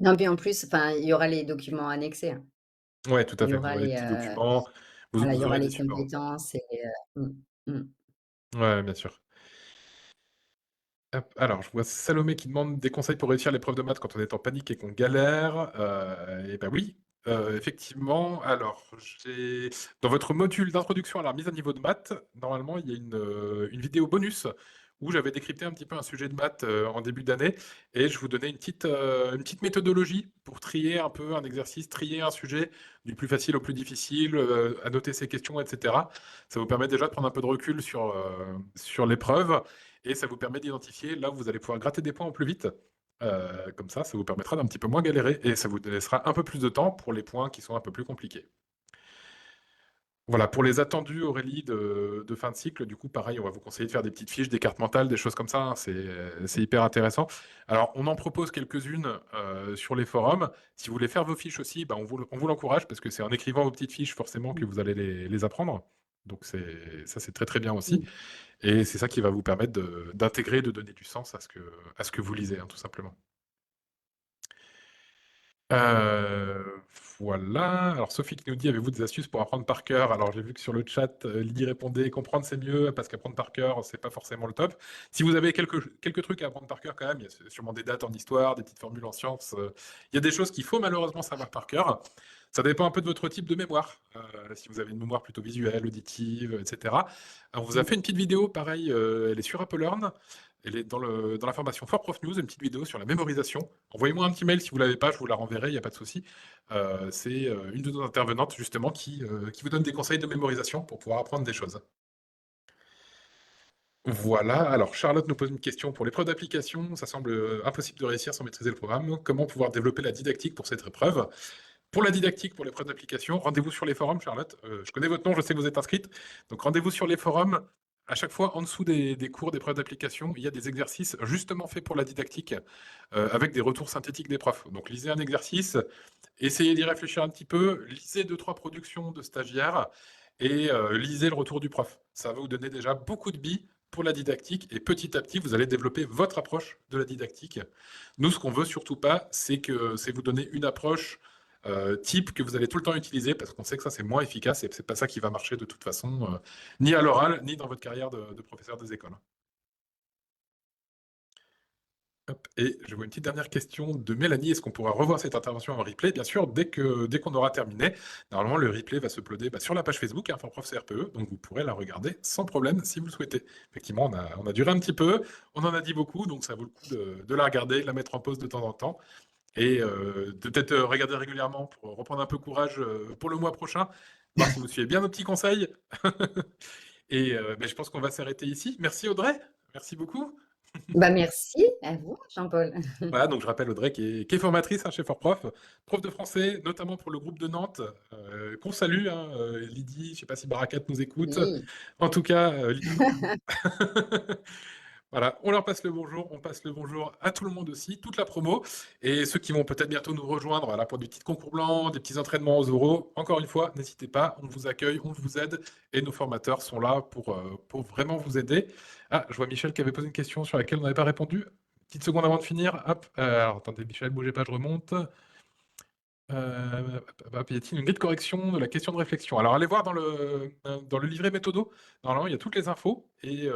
Non, puis en plus, enfin, il y aura les documents annexés, hein. Ouais, tout à Il y fait. Vous aura aurez les les, petits documents, voilà, il y vous aura aurez des les supports. compétences et mmh. Ouais, bien sûr. Hop, alors, je vois Salomé qui demande des conseils pour réussir l'épreuve de maths quand on est en panique et qu'on galère. Et ben oui, effectivement. Alors, dans votre module d'introduction à la mise à niveau de maths, normalement, il y a une vidéo bonus où j'avais décrypté un petit peu un sujet de maths en début d'année et je vous donnais une petite méthodologie pour trier un peu un exercice, trier un sujet du plus facile au plus difficile, annoter ses questions, etc. Ça vous permet déjà de prendre un peu de recul sur l'épreuve. Et ça vous permet d'identifier là où vous allez pouvoir gratter des points au plus vite. Comme ça vous permettra d'un petit peu moins galérer et ça vous laissera un peu plus de temps pour les points qui sont un peu plus compliqués. Voilà, pour les attendus, Aurélie, de fin de cycle, du coup, pareil, on va vous conseiller de faire des petites fiches, des cartes mentales, des choses comme ça, hein, c'est hyper intéressant. Alors, on en propose quelques-unes sur les forums. Si vous voulez faire vos fiches aussi, bah, on vous l'encourage parce que c'est en écrivant vos petites fiches forcément que vous allez les apprendre. Donc, ça, c'est très très bien aussi. Mmh. Et c'est ça qui va vous permettre d'intégrer, de donner du sens à ce que vous lisez, hein, tout simplement. Euh, voilà. Alors Sophie qui nous dit, avez-vous des astuces pour apprendre par cœur? Alors j'ai vu que sur le chat, Lydie répondait, comprendre c'est mieux parce qu'apprendre par cœur, c'est pas forcément le top. Si vous avez quelques trucs à apprendre par cœur quand même, il y a sûrement des dates en histoire, des petites formules en sciences. Il y a des choses qu'il faut malheureusement savoir par cœur. Ça dépend un peu de votre type de mémoire. Si vous avez une mémoire plutôt visuelle, auditive, etc. On vous a fait une petite vidéo, pareil, elle est sur Apple Learn. Elle est dans la formation For Prof News, une petite vidéo sur la mémorisation. Envoyez-moi un petit mail si vous ne l'avez pas, je vous la renverrai, il n'y a pas de souci. C'est une de nos intervenantes justement qui vous donne des conseils de mémorisation pour pouvoir apprendre des choses. Voilà, alors Charlotte nous pose une question pour l'épreuve d'application. Ça semble impossible de réussir sans maîtriser le programme. Comment pouvoir développer la didactique pour cette épreuve? Pour la didactique, pour l'épreuve d'application, rendez-vous sur les forums, Charlotte. Je connais votre nom, je sais que vous êtes inscrite. Donc rendez-vous sur les forums. À chaque fois, en dessous des cours d'épreuve d'application, il y a des exercices justement faits pour la didactique, avec des retours synthétiques des profs. Donc lisez un exercice, essayez d'y réfléchir un petit peu, lisez 2-3 productions de stagiaires et lisez le retour du prof. Ça va vous donner déjà beaucoup de billes pour la didactique et petit à petit, vous allez développer votre approche de la didactique. Nous, ce qu'on veut surtout pas, c'est vous donner une approche type que vous allez tout le temps utiliser parce qu'on sait que ça, c'est moins efficace et c'est pas ça qui va marcher de toute façon, ni à l'oral, ni dans votre carrière de professeur des écoles. Hop, et je vois une petite dernière question de Mélanie. Est-ce qu'on pourra revoir cette intervention en replay? Bien sûr, dès qu'on aura terminé. Normalement, le replay va se uploader sur la page Facebook, hein, Fort Prof CRPE, donc vous pourrez la regarder sans problème si vous le souhaitez. Effectivement, on a duré un petit peu, on en a dit beaucoup, donc ça vaut le coup de la regarder, de la mettre en pause de temps en temps, et de peut-être regarder régulièrement pour reprendre un peu courage pour le mois prochain, voir si vous suivez bien nos petits conseils. Et ben, je pense qu'on va s'arrêter ici. Merci Audrey, merci beaucoup. Bah, merci à vous, Jean-Paul. Voilà, donc je rappelle Audrey qui est formatrice hein, chez Fort Prof, prof de français, notamment pour le groupe de Nantes, qu'on salue, hein, Lydie, je ne sais pas si Barakat nous écoute. Oui. En tout cas, Lydie. Voilà, on leur passe le bonjour, on passe le bonjour à tout le monde aussi, toute la promo, et ceux qui vont peut-être bientôt nous rejoindre voilà, pour des petits concours blancs, des petits entraînements aux oraux. Encore une fois, n'hésitez pas, on vous accueille, on vous aide, et nos formateurs sont là pour vraiment vous aider. Ah, je vois Michel qui avait posé une question sur laquelle on n'avait pas répondu. Petite seconde avant de finir. Hop, alors attendez, Michel, bougez pas, je remonte. Y a-t-il une grille de correction de la question de réflexion? Alors, allez voir dans le livret méthodo. Normalement, il y a toutes les infos. Et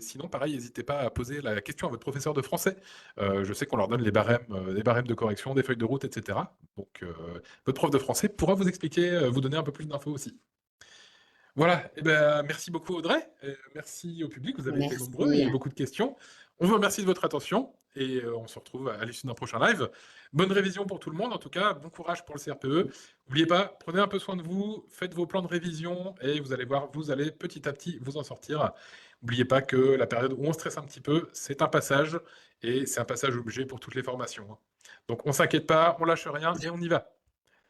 sinon, pareil, n'hésitez pas à poser la question à votre professeur de français. Je sais qu'on leur donne les barèmes de correction, des feuilles de route, etc. Donc, votre prof de français pourra vous expliquer, vous donner un peu plus d'infos aussi. Voilà, eh ben, merci beaucoup Audrey, merci au public, vous avez été nombreux, il y a eu Merci. beaucoup de questions. On vous remercie de votre attention et on se retrouve à l'issue d'un prochain live. Bonne révision pour tout le monde, en tout cas, bon courage pour le CRPE. N'oubliez pas, prenez un peu soin de vous, faites vos plans de révision et vous allez voir, vous allez petit à petit vous en sortir. N'oubliez pas que la période où on stresse un petit peu, c'est un passage et c'est un passage obligé pour toutes les formations, hein. Donc on s'inquiète pas, on lâche rien et on y va.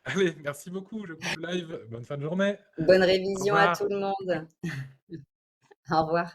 Allez, merci beaucoup, je coupe le live, bonne fin de journée. Bonne Au révision à tout revoir. le monde. Au revoir.